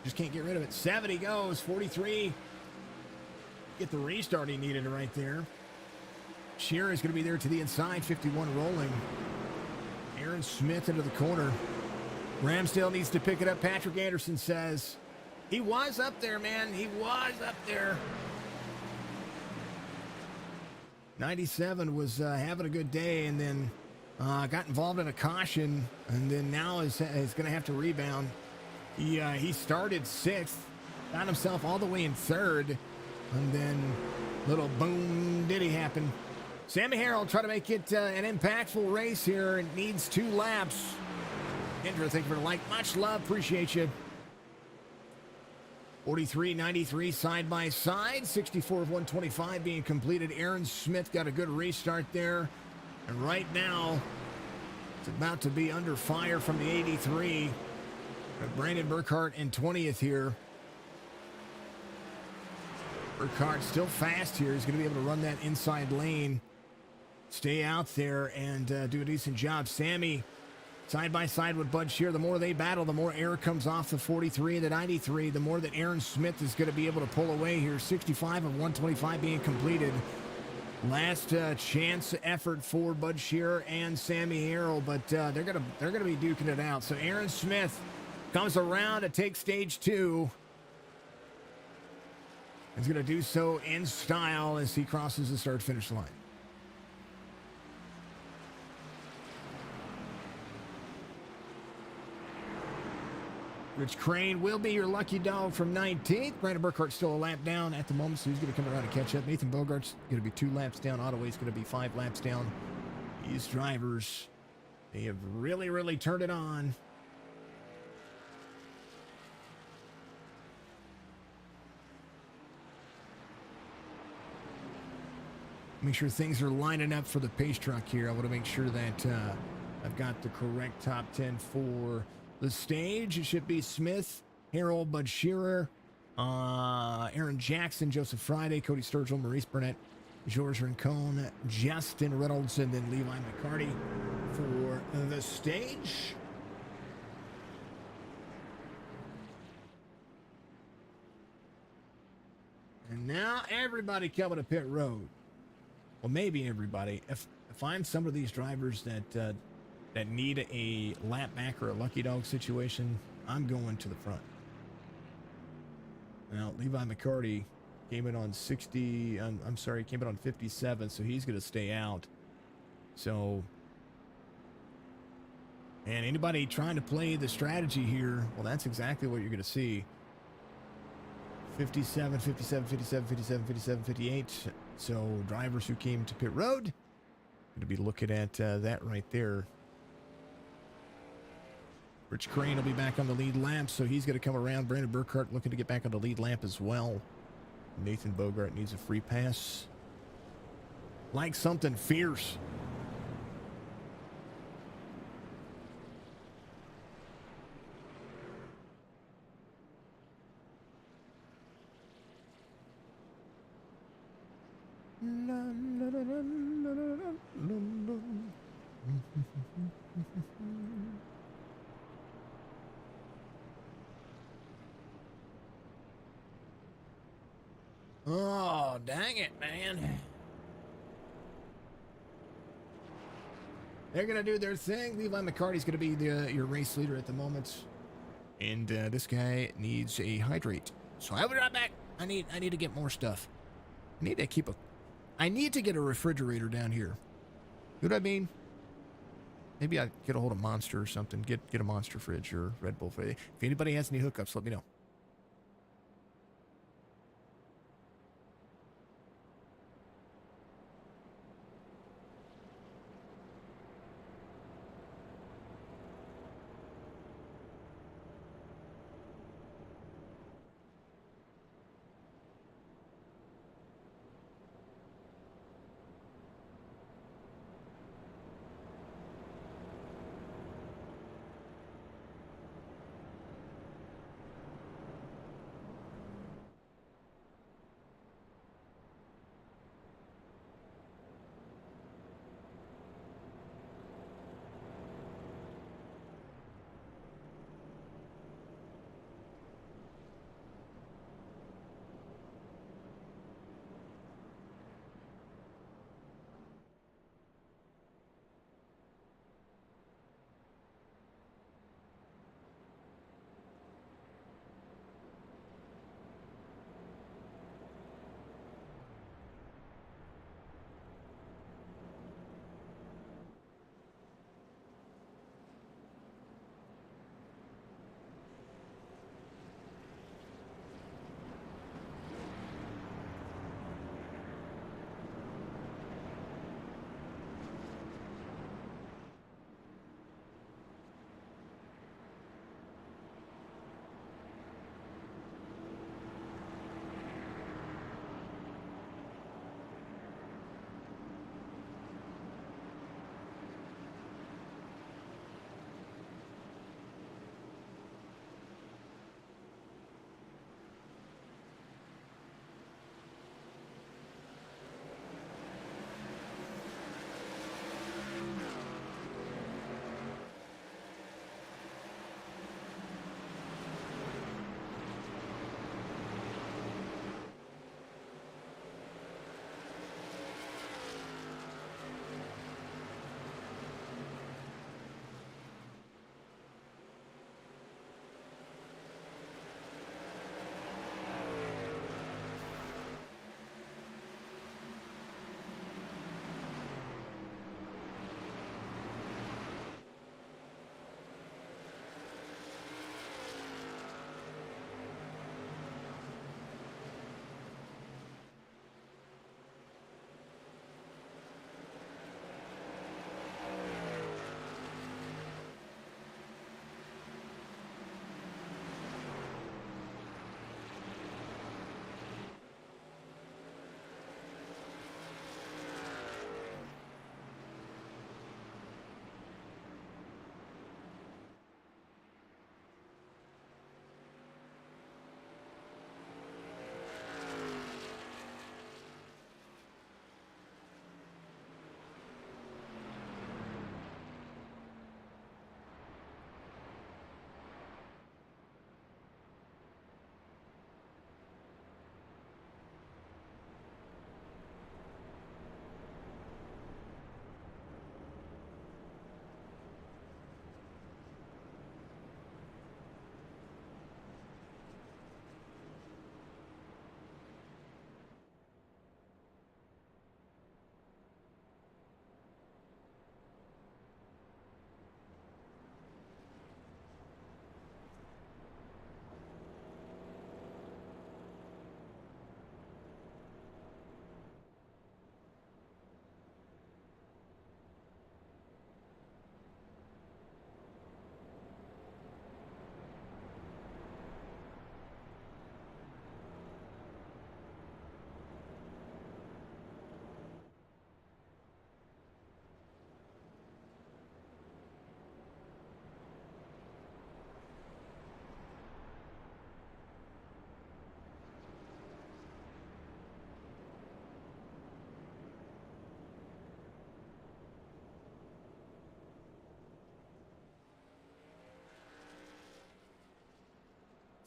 Just can't get rid of it. 70 goes. 43. Get the restart he needed right there. Shearer is going to be there to the inside. 51 rolling. Aaron Smith into the corner. Ramsdale needs to pick it up. Patrick Anderson says he was up there, man. He was up there. 97 was having a good day, and then got involved in a caution, and then now is going to have to rebound. He started 6th, got himself all the way in 3rd, and then little boom diddy happen. Sammy Harrell trying to make it an impactful race here. It needs 2 laps. Kendra, thank you for the like. Much love. Appreciate you. 43, 93 side by side. 64 of 125 being completed. Aaron Smith got a good restart there. And right now, it's about to be under fire from the 83. Brandon Burkhart in 20th here. Burkhart still fast here. He's going to be able to run that inside lane. Stay out there and do a decent job. Sammy side by side with Bud Shear. The more they battle, the more air comes off the 43 and the 93. The more that Aaron Smith is going to be able to pull away here. 65 of 125 being completed. Last chance effort for Bud Shearer and Sammy Harrell, but they're gonna be duking it out. So Aaron Smith comes around to take stage 2. He's gonna do so in style as he crosses the start-finish line. Rich Crane will be your lucky dog from 19th. Brandon Burkhart's still a lap down at the moment, so he's going to come around and catch up. Nathan Bogart's going to be 2 laps down. Ottaway's going to be 5 laps down. These drivers, they have really, really turned it on. make sure things are lining up for the pace truck here. I want to make sure that I've got the correct top 10 for the stage. It should be Smith, Harold, Bud Shearer, Aaron Jackson, Joseph Friday, Cody Sturgill, Maurice Burnett, George Rincon, Justin Reynolds, and then Levi McCarty for the stage. And now everybody coming to pit road. Well, maybe everybody. If I'm some of these drivers that need a lap back or a lucky dog situation, I'm going to the front. Now, Levi McCarty came in on 60. I'm sorry, came in on 57, so he's going to stay out. So, and anybody trying to play the strategy here, well, that's exactly what you're going to see. 57, 57, 57, 57, 57, 58. So drivers who came to pit road, going to be looking at that right there. Rich Crane will be back on the lead lap, so he's going to come around. Brandon Burkhart looking to get back on the lead lap as well. Nathan Bogart needs a free pass. Like something fierce. Oh, dang it, man. They're going to do their thing. Levi McCarty's going to be your race leader at the moment. And this guy needs a hydrate. So I'll be right back. I need to get more stuff. I need to get a refrigerator down here. You know what I mean? Maybe I get a hold of Monster or something. Get a Monster fridge or Red Bull fridge. If anybody has any hookups, let me know.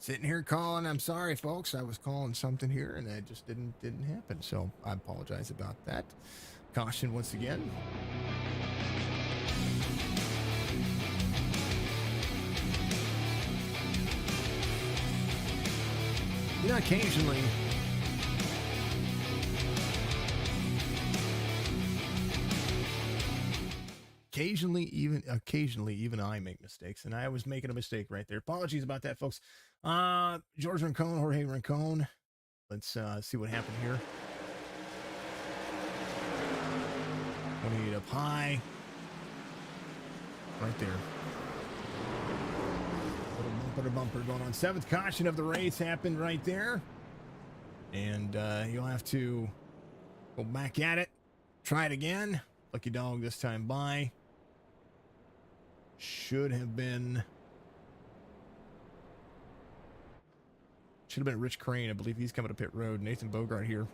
Sitting here calling. I'm sorry, folks. I was calling something here, and that just didn't happen. So I apologize about that. Caution once again. You know, occasionally even I make mistakes, and I was making a mistake right there. Apologies about that, folks. George Rincon, Jorge Rincon. Let's see what happened here. 28 up high. Right there. Little bumper to bumper going on. 7th caution of the race happened right there. And you'll have to go back at it. Try it again. Lucky dog this time by. Should have been Rich Crane. I believe he's coming to pit road. Nathan Bogart here.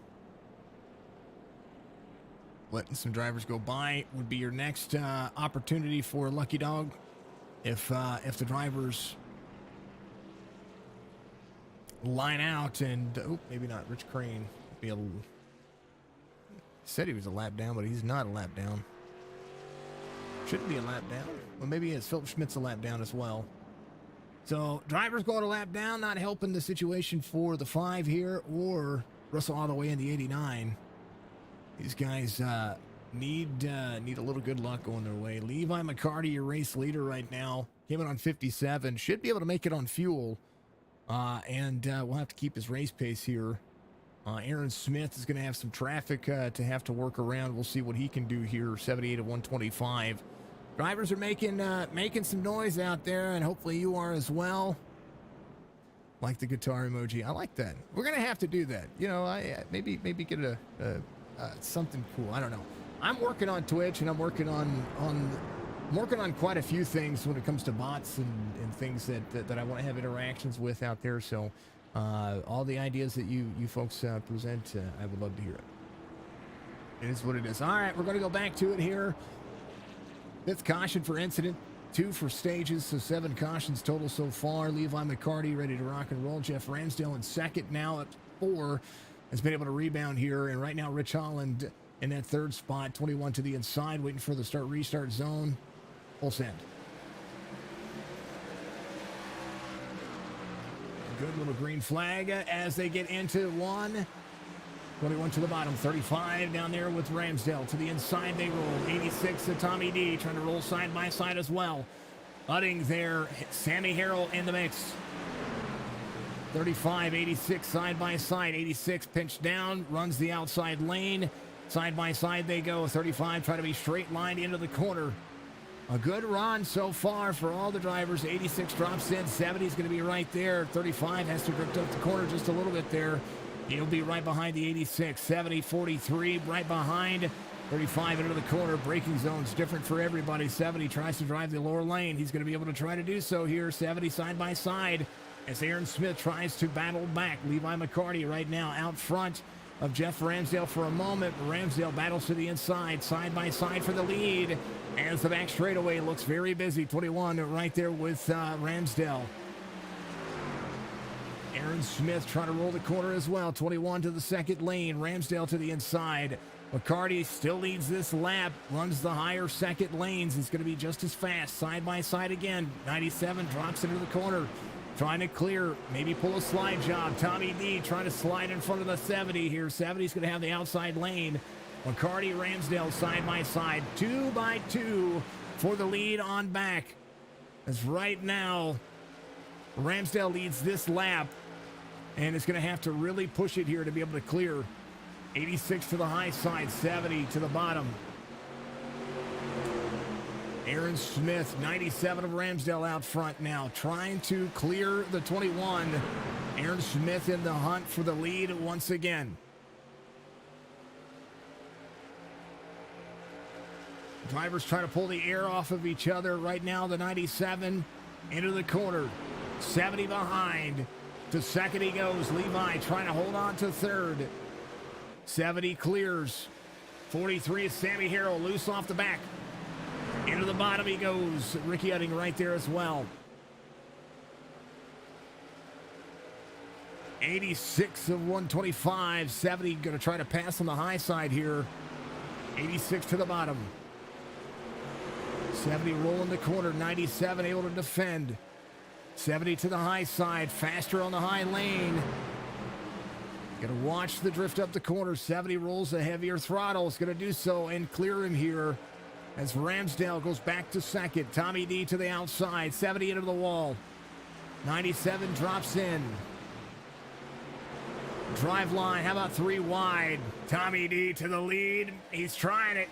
Letting some drivers go by would be your next opportunity for Lucky Dog. If the drivers line out and maybe not. Rich Crane be a little, said he was a lap down, but he's not a lap down. Shouldn't be a lap down. Well, maybe he is. Philip Schmidt's a lap down as well. So drivers going a lap down, not helping the situation for the 5 here, or Russell all the way in the 89. These guys need a little good luck going their way. Levi McCarty, your race leader right now, came in on 57. Should be able to make it on fuel, and we'll have to keep his race pace here. Aaron Smith is going to have some traffic to have to work around. We'll see what he can do here. 78 of 125. Drivers are making some noise out there, and hopefully you are as well. Like the guitar emoji. I like that. We're going to have to do that. You know, I maybe get a something cool. I don't know. I'm working on Twitch, and I'm working on quite a few things when it comes to bots and things that I want to have interactions with out there. So all the ideas that you folks present, I would love to hear it. It is what it is. All right, we're going to go back to it here. 5th caution for incident, 2 for stages, so 7 cautions total so far. Levi McCarty ready to rock and roll. Jeff Ramsdale in 2nd now at 4. Has been able to rebound here, and right now Rich Holland in that 3rd spot, 21 to the inside, waiting for the restart zone. Full send. Good little green flag as they get into 1. 21 to the bottom, 35 down there with Ramsdale. To the inside they roll. 86 to Tommy D, trying to roll side by side as well. Utting there, Sammy Harrell in the mix. 35, 86 side by side. 86 pinched down, runs the outside lane. Side by side they go. 35 try to be straight lined into the corner. A good run so far for all the drivers. 86 drops in. 70 is going to be right there. 35 has to drift up the corner just a little bit there. He'll be right behind the 86. 70, 43 right behind. 35 into the corner. Braking zone's different for everybody. 70 tries to drive the lower lane. He's going to be able to try to do so here. 70 side by side as Aaron Smith tries to battle back. Levi McCarty right now out front of Jeff Ramsdale for a moment. Ramsdale battles to the inside, side by side for the lead. As the back straightaway looks very busy. 21 right there with Ramsdale. Aaron Smith trying to roll the corner as well. 21 to the 2nd lane. Ramsdale to the inside. McCarty still leads this lap. Runs the higher 2nd lanes. He's going to be just as fast. Side by side again. 97 drops into the corner. Trying to clear. Maybe pull a slide job. Tommy D trying to slide in front of the 70 here. 70's going to have the outside lane. McCarty, Ramsdale side by side. 2 by 2 for the lead on back. As right now, Ramsdale leads this lap. And it's going to have to really push it here to be able to clear. 86 to the high side, 70 to the bottom. Aaron Smith, 97 of Ramsdale out front now, trying to clear the 21. Aaron Smith in the hunt for the lead once again. Drivers trying to pull the air off of each other. Right now, the 97 into the corner. 70 behind. To 2nd he goes. Levi trying to hold on to 3rd. 70 clears. 43 is Sammy Harrell, loose off the back. Into the bottom he goes. Ricky Utting right there as well. 86 of 125. 70 going to try to pass on the high side here. 86 to the bottom. 70 rolling the corner. 97 able to defend. 70 to the high side. Faster on the high lane. Going to watch the drift up the corner. 70 rolls a heavier throttle. It's going to do so and clear him here as Ramsdale goes back to second. Tommy D to the outside. 70 into the wall. 97 drops in. Drive line. How about 3 wide? Tommy D to the lead. He's trying it.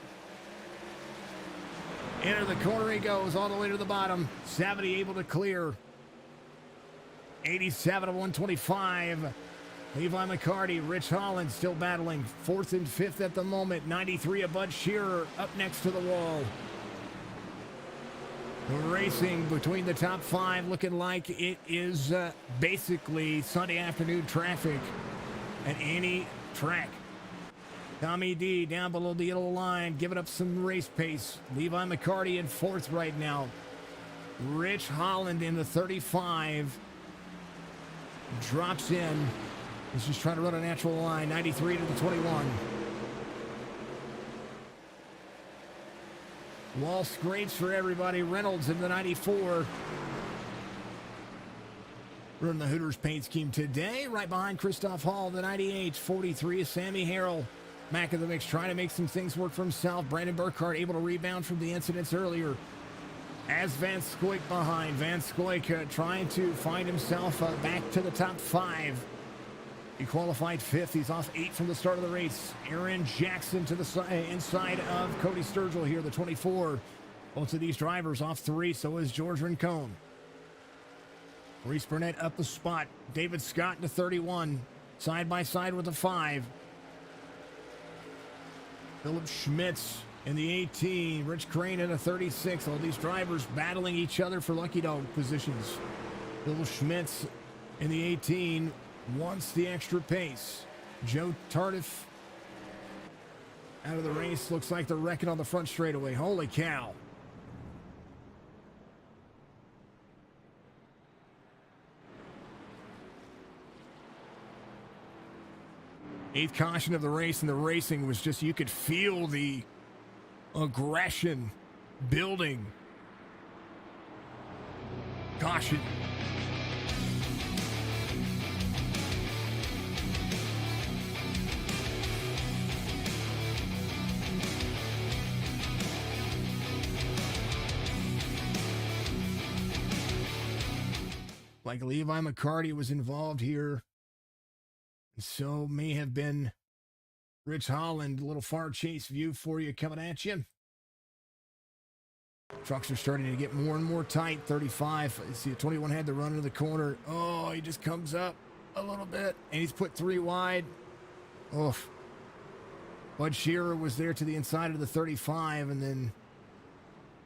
Into the corner he goes all the way to the bottom. 70 able to clear. 87 of 125. Levi McCarty, Rich Holland still battling. 4th and 5th at the moment. 93 of Bud Shearer up next to the wall. The racing between the top 5 looking like it is basically Sunday afternoon traffic at any track. Tommy D down below the yellow line, giving up some race pace. Levi McCarty in 4th right now. Rich Holland in the 35. Drops in. He's just trying to run a natural line. 93 to the 21. Wall scrapes for everybody. Reynolds in the 94. Running the Hooters paint scheme today. Right behind Christoph Hall, the 98. 43 is Sammy Harrell. Mac of the mix trying to make some things work for himself. Brandon Burkhardt able to rebound from the incidents earlier. As Van Scoik behind. Van Scoik trying to find himself back to the top 5. He qualified 5th. He's off 8 from the start of the race. Aaron Jackson to the inside of Cody Sturgill here, the 24. Both of these drivers off 3. So is George Rincon. Reese Burnett up the spot. David Scott in the 31. Side by side with the 5. Philip Schmitz in the 18. Rich Crane in the 36. All these drivers battling each other for Lucky Dog positions. Philip Schmitz in the 18 wants the extra pace. Joe Tardif out of the race. Looks like they're wrecking on the front straightaway. Holy cow. Eighth caution of the race, and the racing was just, you could feel the aggression building. Caution. Like Levi McCarty was involved here. So may have been Rich Holland. A little far chase view for you coming at you. Trucks are starting to get more and more tight. 35. See, 21 had the run into the corner. Oh, he just comes up a little bit, and he's put 3 wide. Oof. Bud Shearer was there to the inside of the 35, and then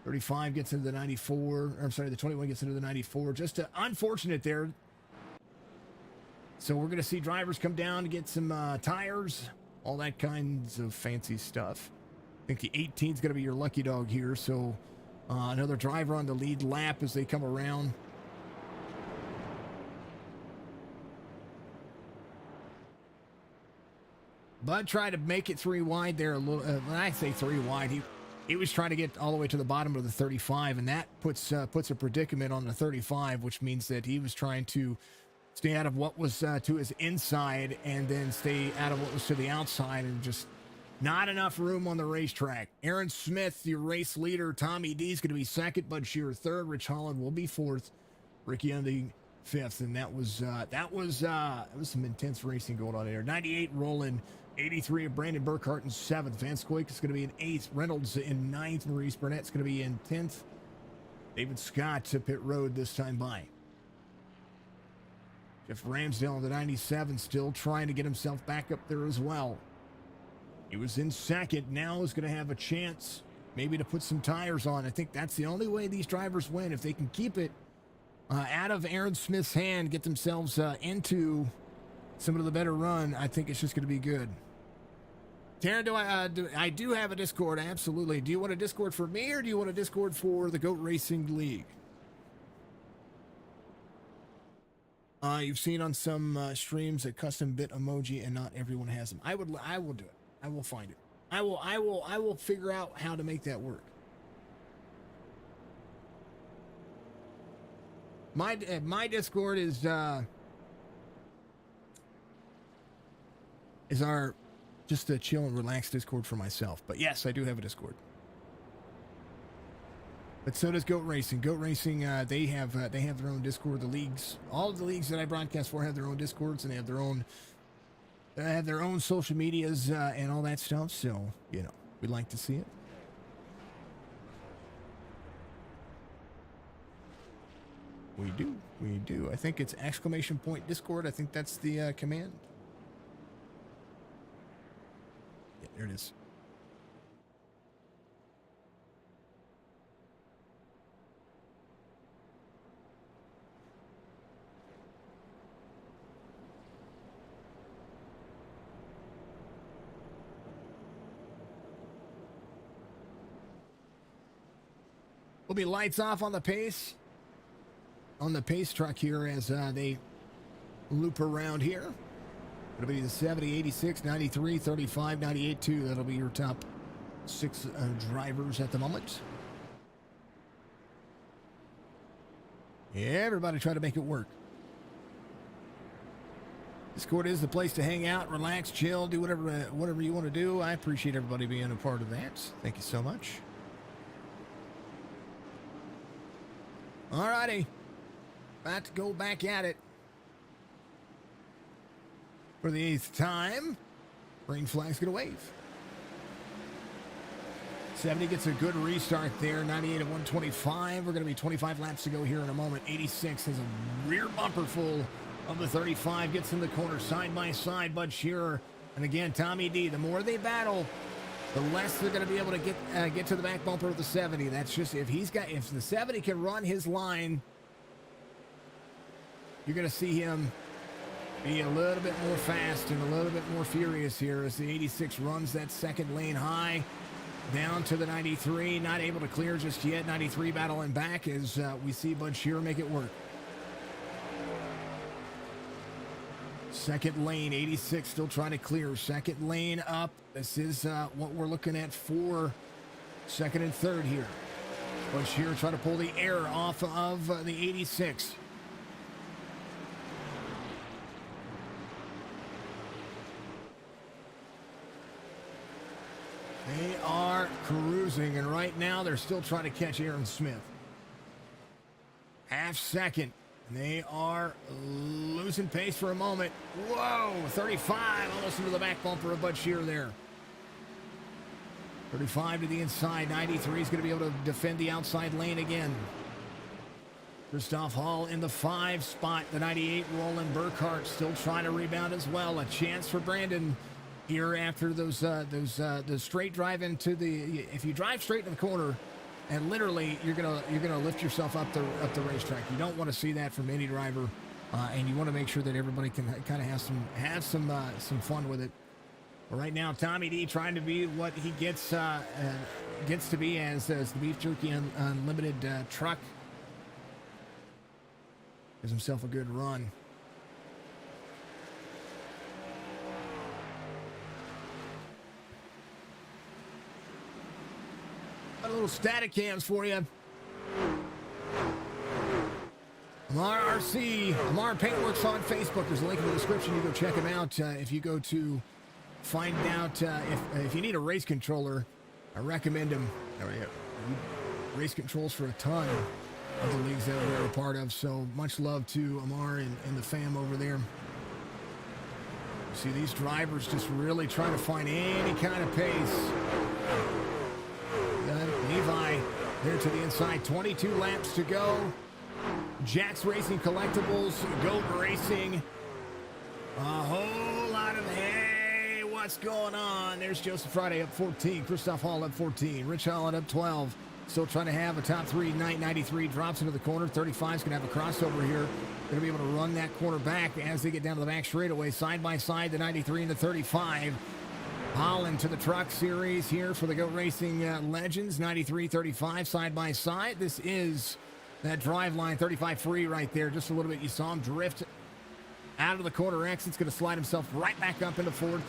35 gets into the 94. I'm sorry, the 21 gets into the 94. Just unfortunate there. So we're going to see drivers come down to get some tires, all that kinds of fancy stuff. I think the 18 is going to be your lucky dog here. So another driver on the lead lap as they come around. Bud tried to make it 3 wide there a little. When I say 3 wide, he was trying to get all the way to the bottom of the 35, and that puts a predicament on the 35, which means that he was trying to stay out of what was to his inside and then stay out of what was to the outside, and just not enough room on the racetrack. Aaron Smith, your race leader. Tommy D is going to be 2nd. Bud Shearer 3rd. Rich Holland will be 4th. Ricky Unding 5th. And that was some intense racing going on there. 98 Roland. 83 of Brandon Burkhardt in 7th. Van Scoik is going to be in 8th. Reynolds in 9th. Maurice Burnett's going to be in 10th. David Scott to pit road this time by. Jeff Ramsdale in the 97, still trying to get himself back up there as well. He was in 2nd. Now is going to have a chance maybe to put some tires on. I think that's the only way these drivers win. If they can keep it out of Aaron Smith's hand, get themselves into some of the better run, I think it's just going to be good. Taryn, I do have a Discord, absolutely. Do you want a Discord for me, or do you want a Discord for the GOAT Racing League? You've seen on some streams a custom bit emoji, and not everyone has them. I will do it. I will find it. I will figure out how to make that work. My Discord is our just a chill and relaxed Discord for myself. But yes, I do have a Discord. But so does G.O.A.T Racing. G.O.A.T Racing, they have their own Discord. The leagues, all of the leagues that I broadcast for, have their own Discords, and they have their own social medias and all that stuff. So we'd like to see it. We do. I think it's !Discord. I think that's the command. Yeah, there it is. Will be lights off on the pace truck here as they loop around here. It'll be the 70, 86, 93, 35, 98 too. That'll be your top 6 drivers at the moment. Yeah, everybody try to make it work. Discord is the place to hang out, relax, chill, do whatever you want to do. I appreciate everybody being a part of that. Thank you so much. Alrighty. About to go back at it. For the 8th time. Green flag's gonna wave. 70 gets a good restart there. 98 at 125. We're gonna be 25 laps to go here in a moment. 86 has a rear bumper full of the 35. Gets in the corner side by side. Bud Shearer. And again, Tommy D. The more they battle, the less they're going to be able to get to the back bumper of the 70. That's just if the 70 can run his line, you're going to see him be a little bit more fast and a little bit more furious here as the 86 runs that second lane high down to the 93. Not able to clear just yet. 93 battling back as we see Bud Shearer make it work. Second lane, 86 still trying to clear. Second lane up. This is what we're looking at for second and third here. Bud Shearer trying to pull the air off of the 86. They are cruising, and right now they're still trying to catch Aaron Smith. Half second. They are losing pace for a moment. Whoa, 35, almost into the back bumper of Bud Shearer there. 35 to the inside. 93 is going to be able to defend the outside lane again. Christoph Hall in the 5 spot. The 98, Roland Burkhart, still trying to rebound as well. A chance for Brandon here after those straight drive into the. If you drive straight in the corner, and literally you're gonna lift yourself up the racetrack. You don't want to see that from any driver, and you want to make sure that everybody can kind of have some fun with it. But right now, Tommy D trying to be what he gets to be as the Beef Jerky Unlimited truck. Gives himself a good run. Got a little static cams for you. Amar RC, Amar Paintworks on Facebook. There's a link in the description. You go check him out. If you go to find out if you need a race controller, I recommend him. Race controls for a ton of the leagues that we're a part of. So much love to Amar and the fam over there. See these drivers just really trying to find any kind of pace. Levi there to the inside. 22 laps to go. Jack's Racing Collectibles, G.O.A.T Racing. A whole lot of hey, what's going on? There's Joseph Friday up 14. Christoph Hall up 14. Rich Holland up 12. Still trying to have a top 3. 93 drops into the corner. 35 is going to have a crossover here. Going to be able to run that corner back as they get down to the back straightaway. Side by side, the 93 and the 35. Holland to the truck series here for the G.O.A.T Racing Legends. 93-35 side by side. This is that drive line, 35 free right there, just a little bit. You saw him drift out of the corner exit's going to slide himself right back up into fourth.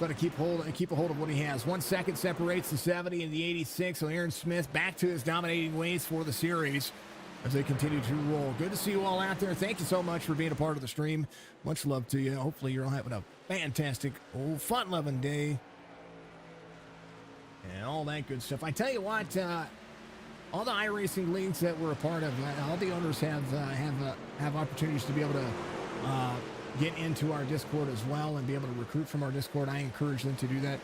Got to keep a hold of what he has. 1 second separates the 70 and the 86. So Aaron Smith back to his dominating ways for the series as they continue to roll. Good to see you all out there. Thank you so much for being a part of the stream. Much love to you. Hopefully you're all having a fantastic, fun-loving day. And all that good stuff. I tell you what, all the iRacing leagues that we're a part of, all the owners have opportunities to be able to get into our Discord as well and be able to recruit from our Discord. I encourage them to do that.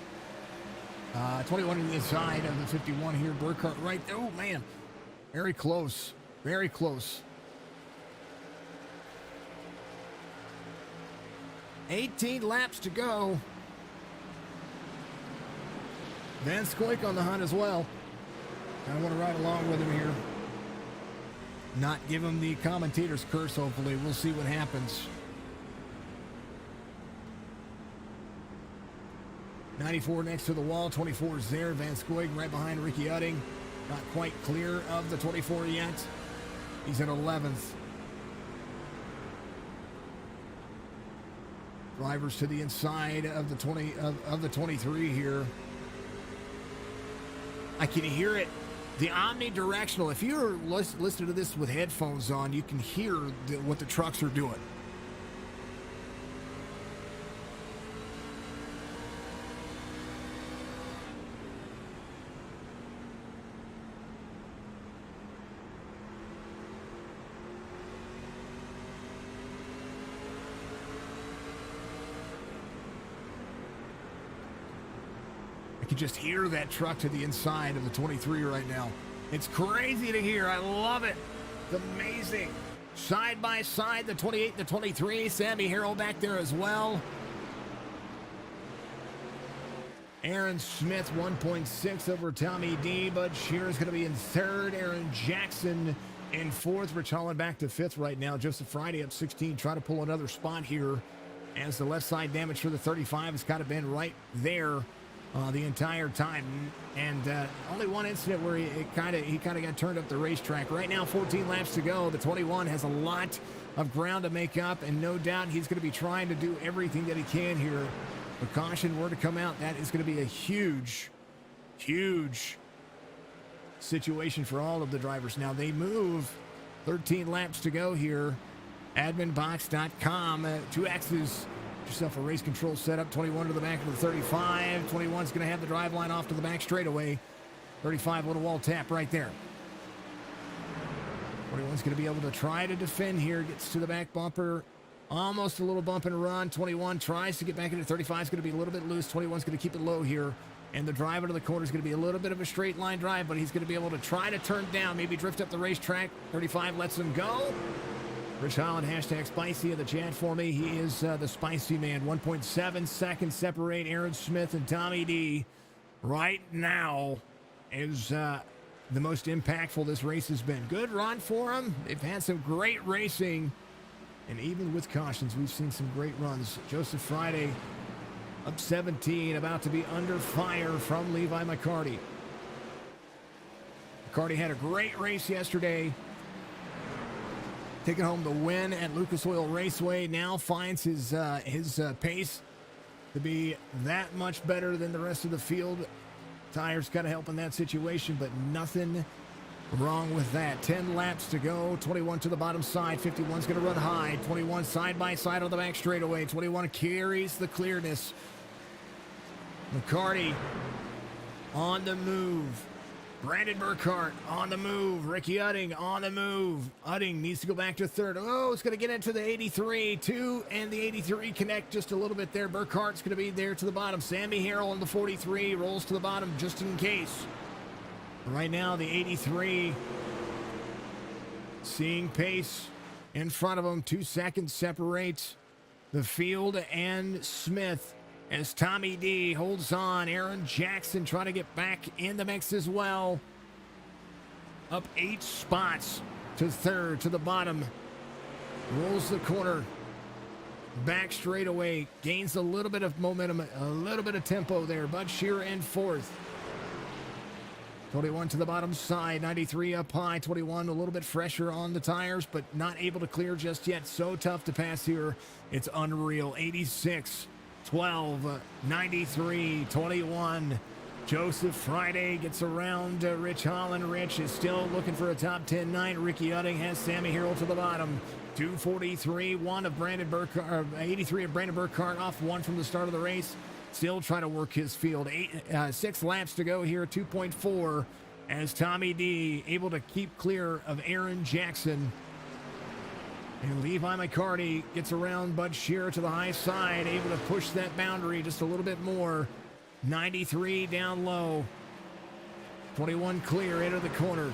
21 on the inside of the 51 here. Burkhart right there. Oh, man. Very close. Very close. 18 laps to go. Van Scoik on the hunt as well. I want to ride along with him here. Not give him the commentator's curse, hopefully. We'll see what happens. 94 next to the wall. 24 is there. Van Scoik right behind Ricky Utting. Not quite clear of the 24 yet. He's at 11th. Drivers to the inside of the 23 here. I can hear it. The omnidirectional. If you're listening to this with headphones on, you can hear what the trucks are doing. You just hear that truck to the inside of the 23 right now. It's crazy to hear. I love it. It's amazing. Side by side, the 28 and the 23. Sammy Harrell back there as well. Aaron Smith, 1.6 over Tommy D. Bud Shearer's going to be in third. Aaron Jackson in fourth. Rich Holland back to fifth right now. Joseph Friday up 16. Try to pull another spot here as the left side damage for the 35 has kind of been right there the entire time, and only one incident where he kind of got turned up the racetrack. Right now, 14 laps to go. The 21 has a lot of ground to make up, and no doubt he's going to be trying to do everything that he can here. But caution were to come out, that is going to be a huge situation for all of the drivers. Now they move. 13 laps to go here. Adminbox.com, 2X's. Yourself a race control setup. 21 to the back of the 35. 21's going to have the drive line off to the back straightaway. 35 little wall tap right there. 21's going to be able to try to defend here. Gets to the back bumper. Almost a little bump and run. 21 tries to get back into 35. Is going to be a little bit loose. 21's going to keep it low here. And the drive into the corner is going to be a little bit of a straight line drive, but he's going to be able to try to turn down, maybe drift up the racetrack. 35 lets him go. Rich Holland, hashtag spicy in the chat for me. He is the spicy man. 1.7 seconds separate Aaron Smith and Tommy D. Right now is the most impactful this race has been. Good run for him. They've had some great racing. And even with cautions, we've seen some great runs. Joseph Friday up 17, about to be under fire from Levi McCarty. McCarty had a great race yesterday. Taking home the win at Lucas Oil Raceway. Now finds his pace to be that much better than the rest of the field. Tires got to help in that situation, but nothing wrong with that. 10 laps to go. 21 to the bottom side. 51's going to run high. 21 side by side on the back straightaway. 21 carries the clearness. McCarty on the move. Brandon Burkhart on the move. Ricky Utting on the move. Utting needs to go back to third. Oh, it's going to get into the 83. 2 and the 83 connect just a little bit there. Burkhart's going to be there to the bottom. Sammy Harrell on the 43 rolls to the bottom just in case. Right now, the 83 seeing pace in front of him. 2 seconds separates the field and Smith. As Tommy D holds on, Aaron Jackson trying to get back in the mix as well. Up 8 spots to third, to the bottom. Rolls the corner. Back straightaway. Gains a little bit of momentum, a little bit of tempo there. Bud Shearer in fourth. 21 to the bottom side, 93 up high, 21 a little bit fresher on the tires, but not able to clear just yet. So tough to pass here. It's unreal. 86, 12, 93, 21. Joseph Friday gets around Rich Holland. Rich is still looking for a top 10 night. Ricky Utting has Sammy Harrell to the bottom. 243, 1 of Brandon Burkhart, 83 of Brandon Burkhart, off 1 from the start of the race. Still trying to work his field. 6 laps to go here, 2.4, as Tommy D able to keep clear of Aaron Jackson. And Levi McCarty gets around Bud Shearer to the high side, able to push that boundary just a little bit more. 93 down low. 21 clear, into the corner.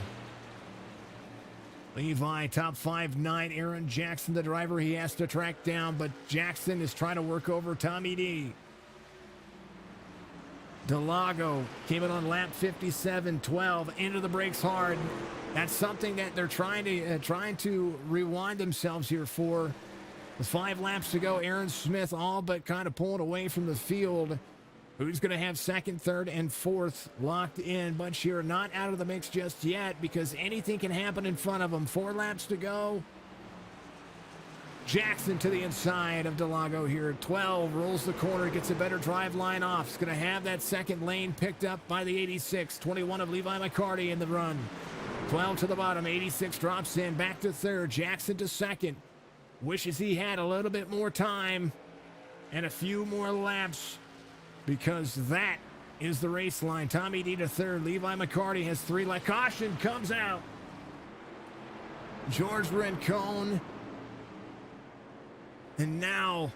Levi, top 5-9. Aaron Jackson, the driver he has to track down, but Jackson is trying to work over Tommy D. Delago came in on lap 57, 12, into the brakes hard. That's something that they're trying to rewind themselves here for. With 5 laps to go, Aaron Smith all but kind of pulling away from the field. Who's going to have second, third, and fourth locked in? Bud Shearer not out of the mix just yet because anything can happen in front of him. 4 laps to go. Jackson to the inside of Delago here. 12 rolls the corner, gets a better drive line off. He's going to have that second lane picked up by the 86. 21 of Levi McCarty in the run. 12 to the bottom. 86 drops in. Back to third. Jackson to second. Wishes he had a little bit more time and a few more laps because that is the race line. Tommy D to third. Levi McCarty has 3 laps. Caution comes out. George Rincon. And now,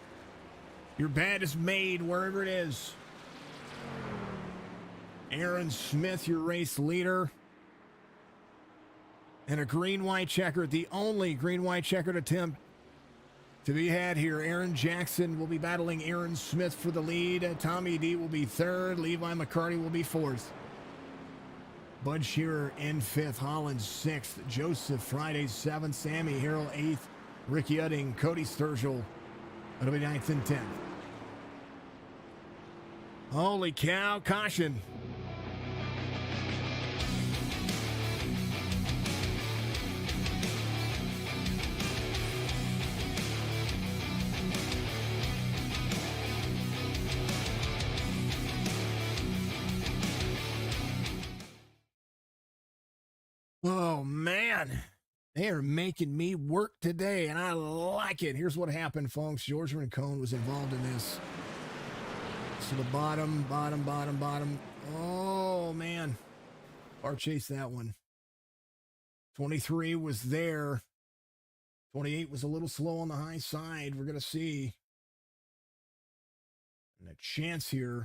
your bet is made wherever it is. Aaron Smith, your race leader. And a green-white checkered, the only green-white checkered attempt to be had here. Aaron Jackson will be battling Aaron Smith for the lead. Tommy D will be third. Levi McCarty will be fourth. Bud Shearer in fifth. Holland sixth. Joseph Friday seventh. Sammy Harrell eighth. Ricky Utting, Cody Sturgill. That'll be 9th and 10th. Holy cow, caution. Oh, man. They are making me work today, and I like it. Here's what happened, folks. George Rincon was involved in this. So the bottom. Oh, man. Bar chased that one. 23 was there. 28 was a little slow on the high side. We're going to see. And a chance here.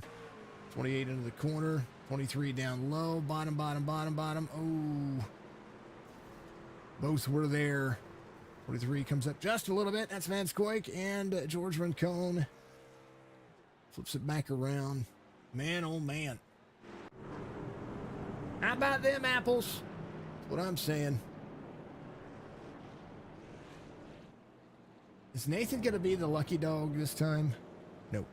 28 into the corner. 23 down low. Bottom. Oh. Both were there. 43 comes up just a little bit. That's Van Scoik, and George Rincon flips it back around. Man, oh man. How about them apples? That's what I'm saying. Is Nathan going to be the lucky dog this time? No.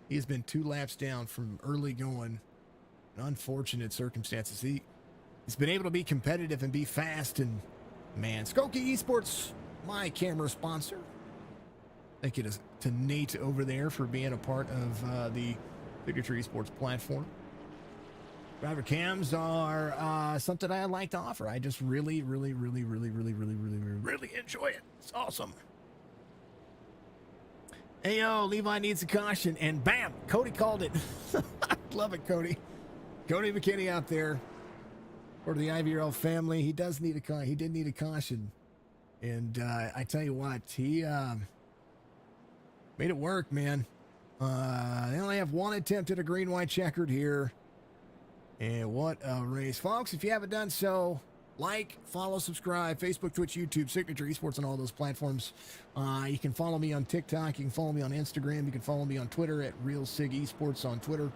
He has been 2 laps down from early going. Unfortunate circumstances. He's been able to be competitive and be fast, and man, Skokie Esports, my camera sponsor. Thank you to Nate over there for being a part of the Signature Esports platform. Driver cams are something I like to offer. I just really enjoy it. It's awesome. Hey, yo, Levi needs a caution, and bam, Cody called it. I love it, Cody. Cody McKinney out there for the IVRL family. He did need a caution. And I tell you what, he made it work, man. They only have 1 attempt at a green-white checkered here. And what a race. Folks, if you haven't done so, like, follow, subscribe, Facebook, Twitch, YouTube, Signature Esports, and all those platforms. You can follow me on TikTok. You can follow me on Instagram. You can follow me on Twitter at RealSigEsports on Twitter.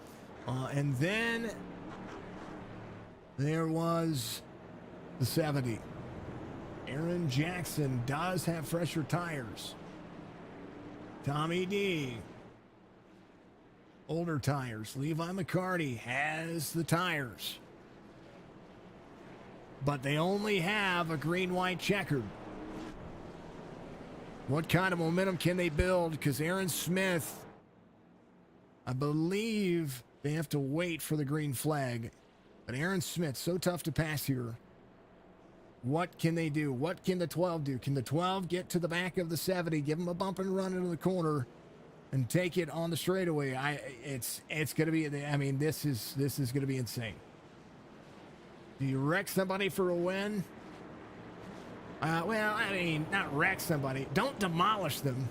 And then there was the 70. Aaron Jackson does have fresher tires. Tommy D older tires. Levi McCarty has the tires, but they only have a green-white checkered. What kind of momentum can they build? Because Aaron Smith, I believe they have to wait for the green flag. But Aaron Smith, so tough to pass here. What can they do? What can the 12 do? Can the 12 get to the back of the 70, give them a bump and run into the corner, and take it on the straightaway? It's going to be. I mean, this is going to be insane. Do you wreck somebody for a win? Well, I mean, not wreck somebody. Don't demolish them.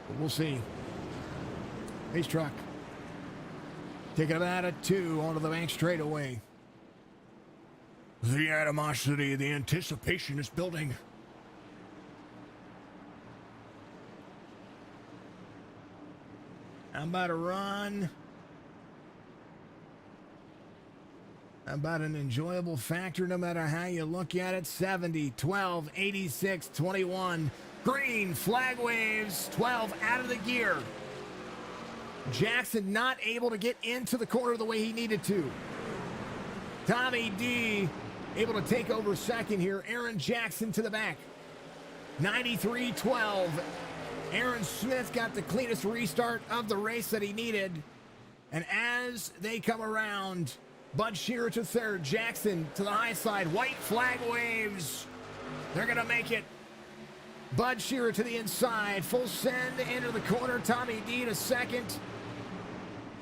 But we'll see. Race truck. Taking it out of 2 onto the bank straightaway. The animosity, the anticipation is building. How about a run? How about an enjoyable factor no matter how you look at it? 70, 12, 86, 21. Green flag waves, 12 out of the gear. Jackson not able to get into the corner the way he needed to. Tommy D able to take over second here. Aaron Jackson to the back. 93-12. Aaron Smith got the cleanest restart of the race that he needed. And as they come around, Bud Shearer to third. Jackson to the high side. White flag waves. They're going to make it. Bud Shearer to the inside. Full send into the corner. Tommy D to second.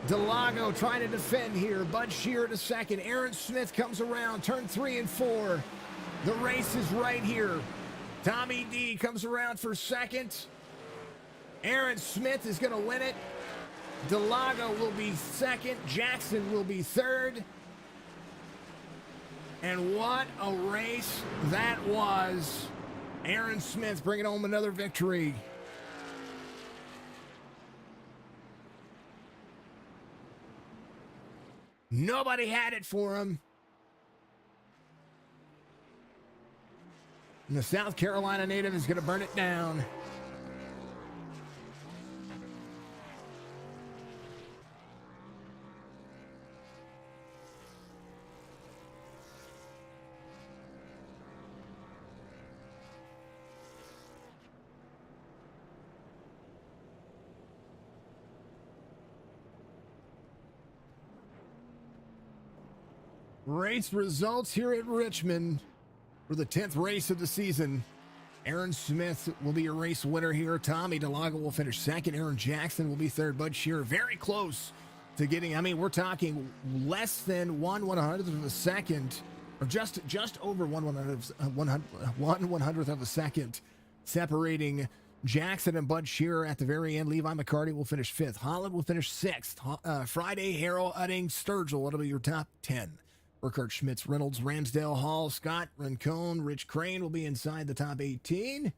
Delago trying to defend here. Bud Shearer to second. Aaron Smith comes around. Turn 3 and 4. The race is right here. Tommy D comes around for second. Aaron Smith is going to win it. Delago will be second. Jackson will be third. And what a race that was. Aaron Smith bringing home another victory. Nobody had it for him. And the South Carolina native is going to burn it down. Race results here at Richmond for the 10th race of the season. Aaron Smith will be a race winner here. Tommy Delago will finish second. Aaron Jackson will be third. Bud Shearer very close to getting, I mean, we're talking less than 1/100th of a second, or just over 1/100th of a second, separating Jackson and Bud Shearer at the very end. Levi McCarty will finish 5th. Holland will finish 6th. Friday, Harrell, Udding, Sturgill. That'll be your top 10. Burkhardt, Schmitz, Reynolds, Ramsdale, Hall, Scott, Rincon, Rich Crane will be inside the top 18.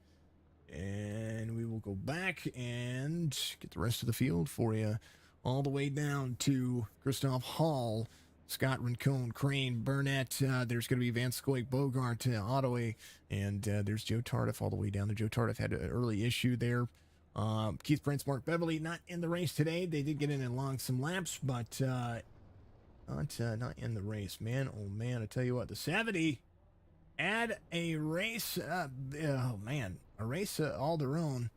And we will go back and get the rest of the field for you all the way down to Christoph Hall, Scott, Rincon, Crane, Burnett. There's going to be Van Scoik, Bogart, Ottaway, and there's Joe Tardif all the way down. Joe Tardif had an early issue there. Keith Prince, Mark Beverly not in the race today. They did get in and long some laps, but not in the race. Man, oh man, I tell you what, the 70 had a race, a race all their own.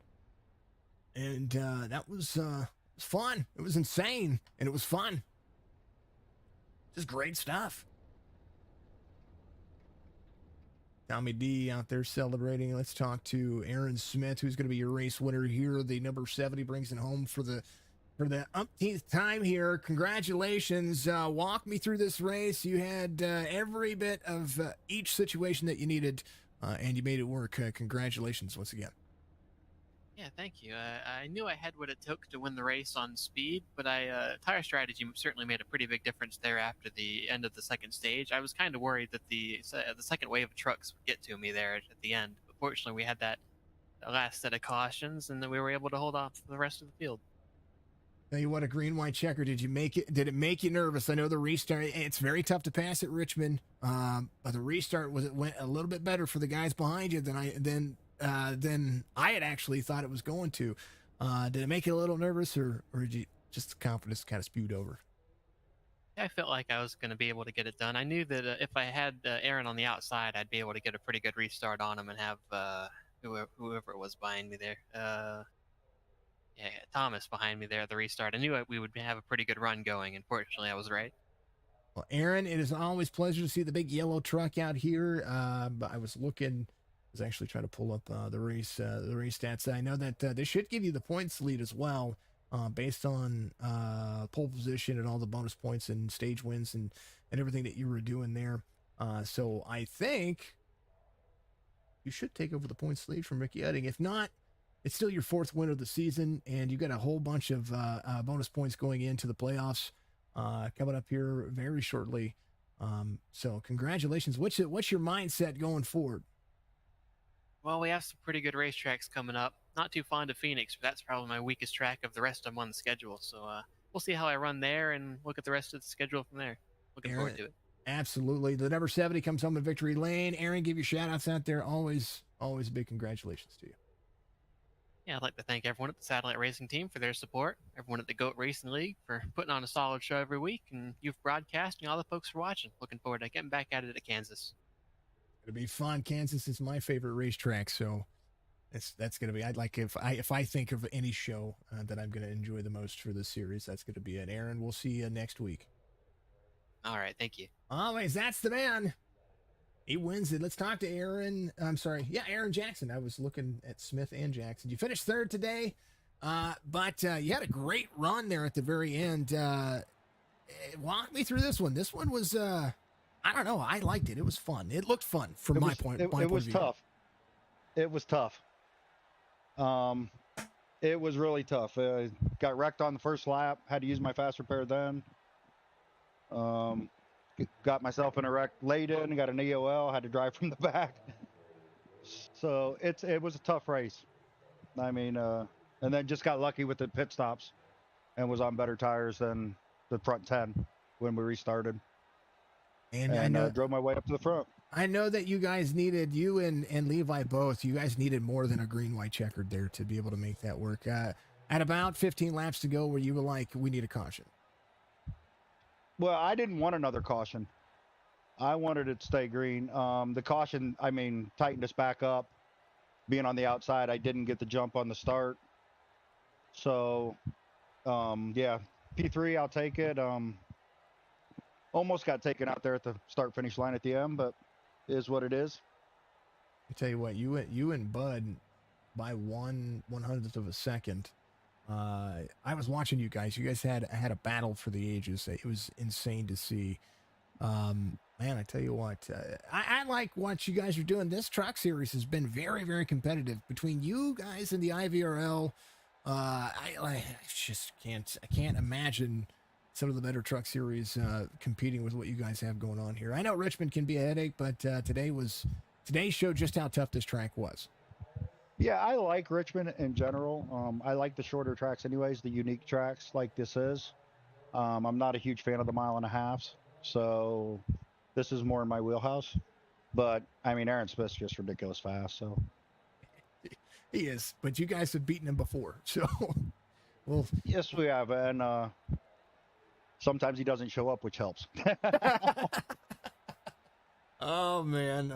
And that was fun. It was insane, and it was fun. Just great stuff. Tommy D out there celebrating. Let's talk to Aaron Smith, who's going to be your race winner here. The number 70 brings it home for the umpteenth time here. Congratulations. Walk me through this race. You had every bit of each situation that you needed, and you made it work. Congratulations once again. Yeah, thank you. I knew I had what it took to win the race on speed, but tire strategy certainly made a pretty big difference there after the end of the second stage. I was kind of worried that the second wave of trucks would get to me there at the end, but fortunately we had that last set of cautions, and then we were able to hold off the rest of the field. Tell you what, a green-white checker. Did it make you nervous? I know the restart, it's very tough to pass at Richmond, but the restart went a little bit better for the guys behind you than I had actually thought it was going to. Did it make you a little nervous, or did you just the confidence kind of spewed over? I felt like I was going to be able to get it done. I knew that if I had Aaron on the outside, I'd be able to get a pretty good restart on him and have whoever it was behind me there. Yeah, Thomas behind me there at the restart. I knew we would have a pretty good run going. Unfortunately, I was right. Well, Aaron, it is always a pleasure to see the big yellow truck out here. But I was actually trying to pull up the race stats. I know that they should give you the points lead as well, based on pole position and all the bonus points and stage wins and everything that you were doing there. So I think you should take over the points lead from Ricky Edding. If not, it's still your fourth win of the season, and you got a whole bunch of bonus points going into the playoffs coming up here very shortly. So congratulations. What's your mindset going forward? Well, we have some pretty good racetracks coming up. Not too fond of Phoenix, but that's probably my weakest track of the rest of them on the schedule. So we'll see how I run there and look at the rest of the schedule from there. Looking forward to it. Absolutely. The number 70 comes home in victory lane. Aaron, give your shout outs out there. Always a big congratulations to you. Yeah, I'd like to thank everyone at the Satellite Racing team for their support, everyone at the G.O.A.T Racing League for putting on a solid show every week, and you've broadcast and all the folks for watching. Looking forward to getting back at it at Kansas. It'll be fun. Kansas is my favorite racetrack, so that's going to be. I'd like if I think of any show that I'm going to enjoy the most for this series, that's going to be it. Aaron, we'll see you next week. All right, thank you. Always, that's the man. He wins it. Let's talk to Aaron. I'm sorry. Yeah, Aaron Jackson. I was looking at Smith and Jackson. You finished third today, but you had a great run there at the very end. Walk me through this one. This one was, I don't know. I liked it. It was fun. It looked fun from my point. It was tough. It was tough. It was really tough. Got wrecked on the first lap. Had to use my fast repair then. Got myself in a wreck late in, got an EOL, had to drive from the back. So it was a tough race. I mean, and then just got lucky with the pit stops and was on better tires than the front 10 when we restarted. And I know, drove my way up to the front. I know that you guys needed, you and Levi both, you guys needed more than a green-white checkered there to be able to make that work. At about 15 laps to go where you were like, we need a caution. Well, I didn't want another caution. I wanted it to stay green. The caution, I mean, tightened us back up. Being on the outside, I didn't get the jump on the start. So, yeah, P3, I'll take it. Almost got taken out there at the start-finish line at the end, but it is what it is. I tell you what, you and Bud by 1/100th of a second. I was watching you guys. You guys had a battle for the ages. It was insane to see. Man, I tell you what, I like what you guys are doing. This truck series has been very, very competitive between you guys and the IVRL. I just can't imagine some of the better truck series competing with what you guys have going on here. I know Richmond can be a headache, but today showed just how tough this track was. Yeah, I like Richmond in general. I like the shorter tracks anyways, the unique tracks like this is. I'm not a huge fan of the 1.5 miles, so this is more in my wheelhouse. But, I mean, Aaron Smith's just ridiculous fast, so. He is, but you guys have beaten him before, so. Well, yes, we have, and sometimes he doesn't show up, which helps. Oh man.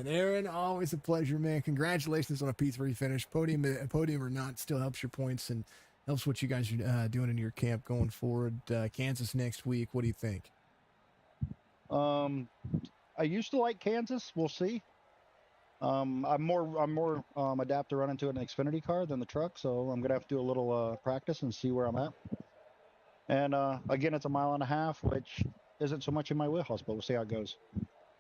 Aaron, always a pleasure, man. Congratulations on a P3 finish. Podium or not, still helps your points and helps what you guys are doing in your camp going forward. Kansas next week. What do you think? I used to like Kansas. We'll see. I'm more adapt to run into an Xfinity car than the truck, so I'm gonna have to do a little practice and see where I'm at. And again, it's 1.5 miles, which isn't so much in my wheelhouse, but we'll see how it goes.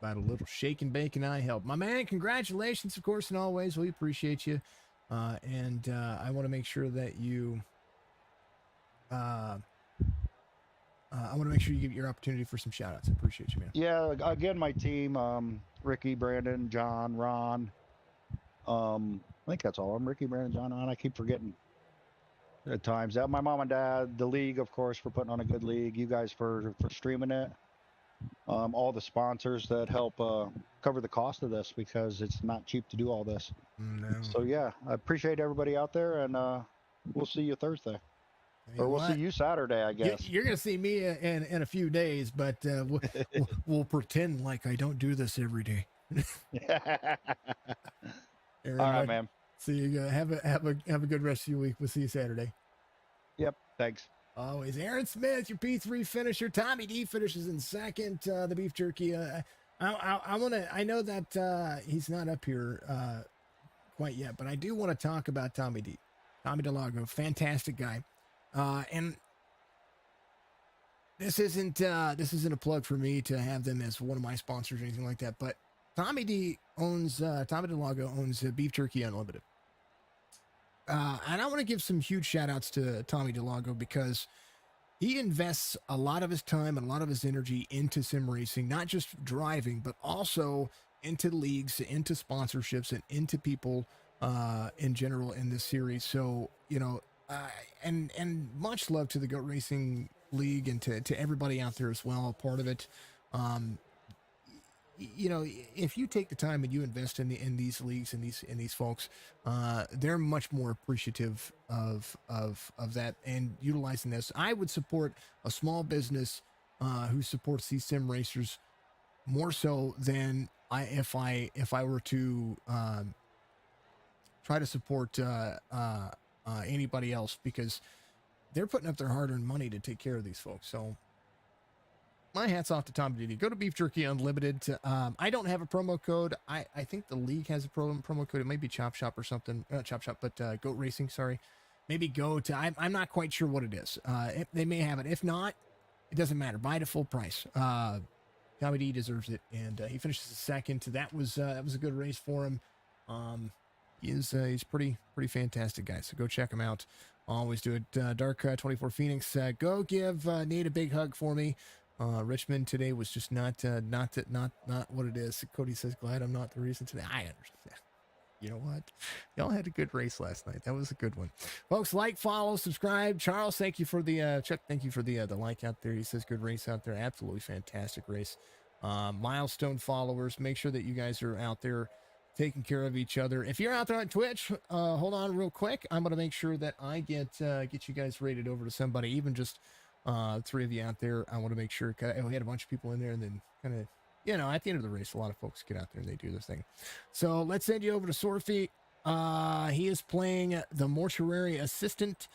About a little shake and bake and I help. My man, congratulations, of course, and always. We appreciate you. And I want to make sure that you I want to make sure you give your opportunity for some shout outs. I appreciate you, man. Yeah, again, my team, Ricky, Brandon, John, Ron. I think that's all. I'm Ricky, Brandon, John, Ron. I keep forgetting at times. My mom and dad, the league, of course, for putting on a good league. You guys for streaming it. All the sponsors that help cover the cost of this, because it's not cheap to do all this. No. So yeah, I appreciate everybody out there, and We'll see you Thursday. Tell you Or we'll see what, you Saturday, I guess. you're going to see me in a few days, but we'll pretend like I don't do this every day. Aaron, All right, man. See you. Have a good rest of your week. We'll see you Saturday. Yep. Thanks. Always Aaron Smith, your P3 finisher. Tommy D finishes in second. The beef jerky. I know that he's not up here quite yet, but I do want to talk about Tommy D. Tommy DeLago, fantastic guy. And this isn't a plug for me to have them as one of my sponsors or anything like that, but Tommy DeLago owns Beef Jerky Unlimited. And I want to give some huge shout outs to Tommy DeLago because he invests a lot of his time and a lot of his energy into sim racing, not just driving, but also into leagues, into sponsorships, and into people in general in this series. So, and much love to the G.O.A.T Racing League and to everybody out there as well, part of it. If you take the time and you invest in these leagues and these folks, they're much more appreciative of that and utilizing this. I would support a small business who supports these sim racers more so than if I were to try to support anybody else, because they're putting up their hard-earned money to take care of these folks. So my hat's off to Tom Diddy. Go to Beef Jerky Unlimited. I don't have a promo code. I think the league has a promo code. It might be Chop Shop or something. Not Chop Shop, but G.O.A.T Racing, sorry. Maybe go to, I'm not quite sure what it is. They may have it. If not, it doesn't matter. Buy it at full price. Tommy D deserves it, and he finishes second. That was a good race for him. He's pretty fantastic guy. So go check him out. Always do it. Dark 24 Phoenix. Go give Nate a big hug for me. Richmond today was just not what it is. Cody says, glad I'm not the reason today. I understand. You know what? Y'all had a good race last night. That was a good one. Folks, like, follow, subscribe. Charles, thank you for the Chuck, thank you for the like out there. He says good race out there. Absolutely fantastic race. Milestone followers, make sure that you guys are out there taking care of each other. If you're out there on Twitch, hold on real quick. I'm going to make sure that I get you guys rated over to somebody, even just three of you out there. I want to make sure, we had a bunch of people in there, and then kind of, at the end of the race, a lot of folks get out there and they do this thing. So let's send you over to Sorfy. He is playing the mortuary assistant.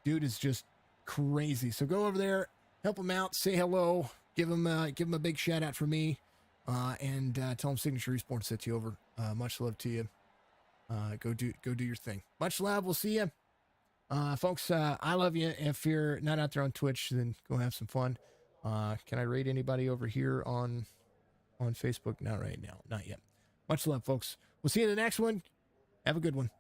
Dude is just crazy. So go over there, help him out, say hello, give him a big shout out from me, and tell him Signature Esports sent you over. Much love to you. Go do your thing. Much love. We'll see you. Folks, I love you. If you're not out there on Twitch, then go have some fun. Can I rate anybody over here on Facebook? Not right now. Not yet. Much love, folks. We'll see you in the next one. Have a good one.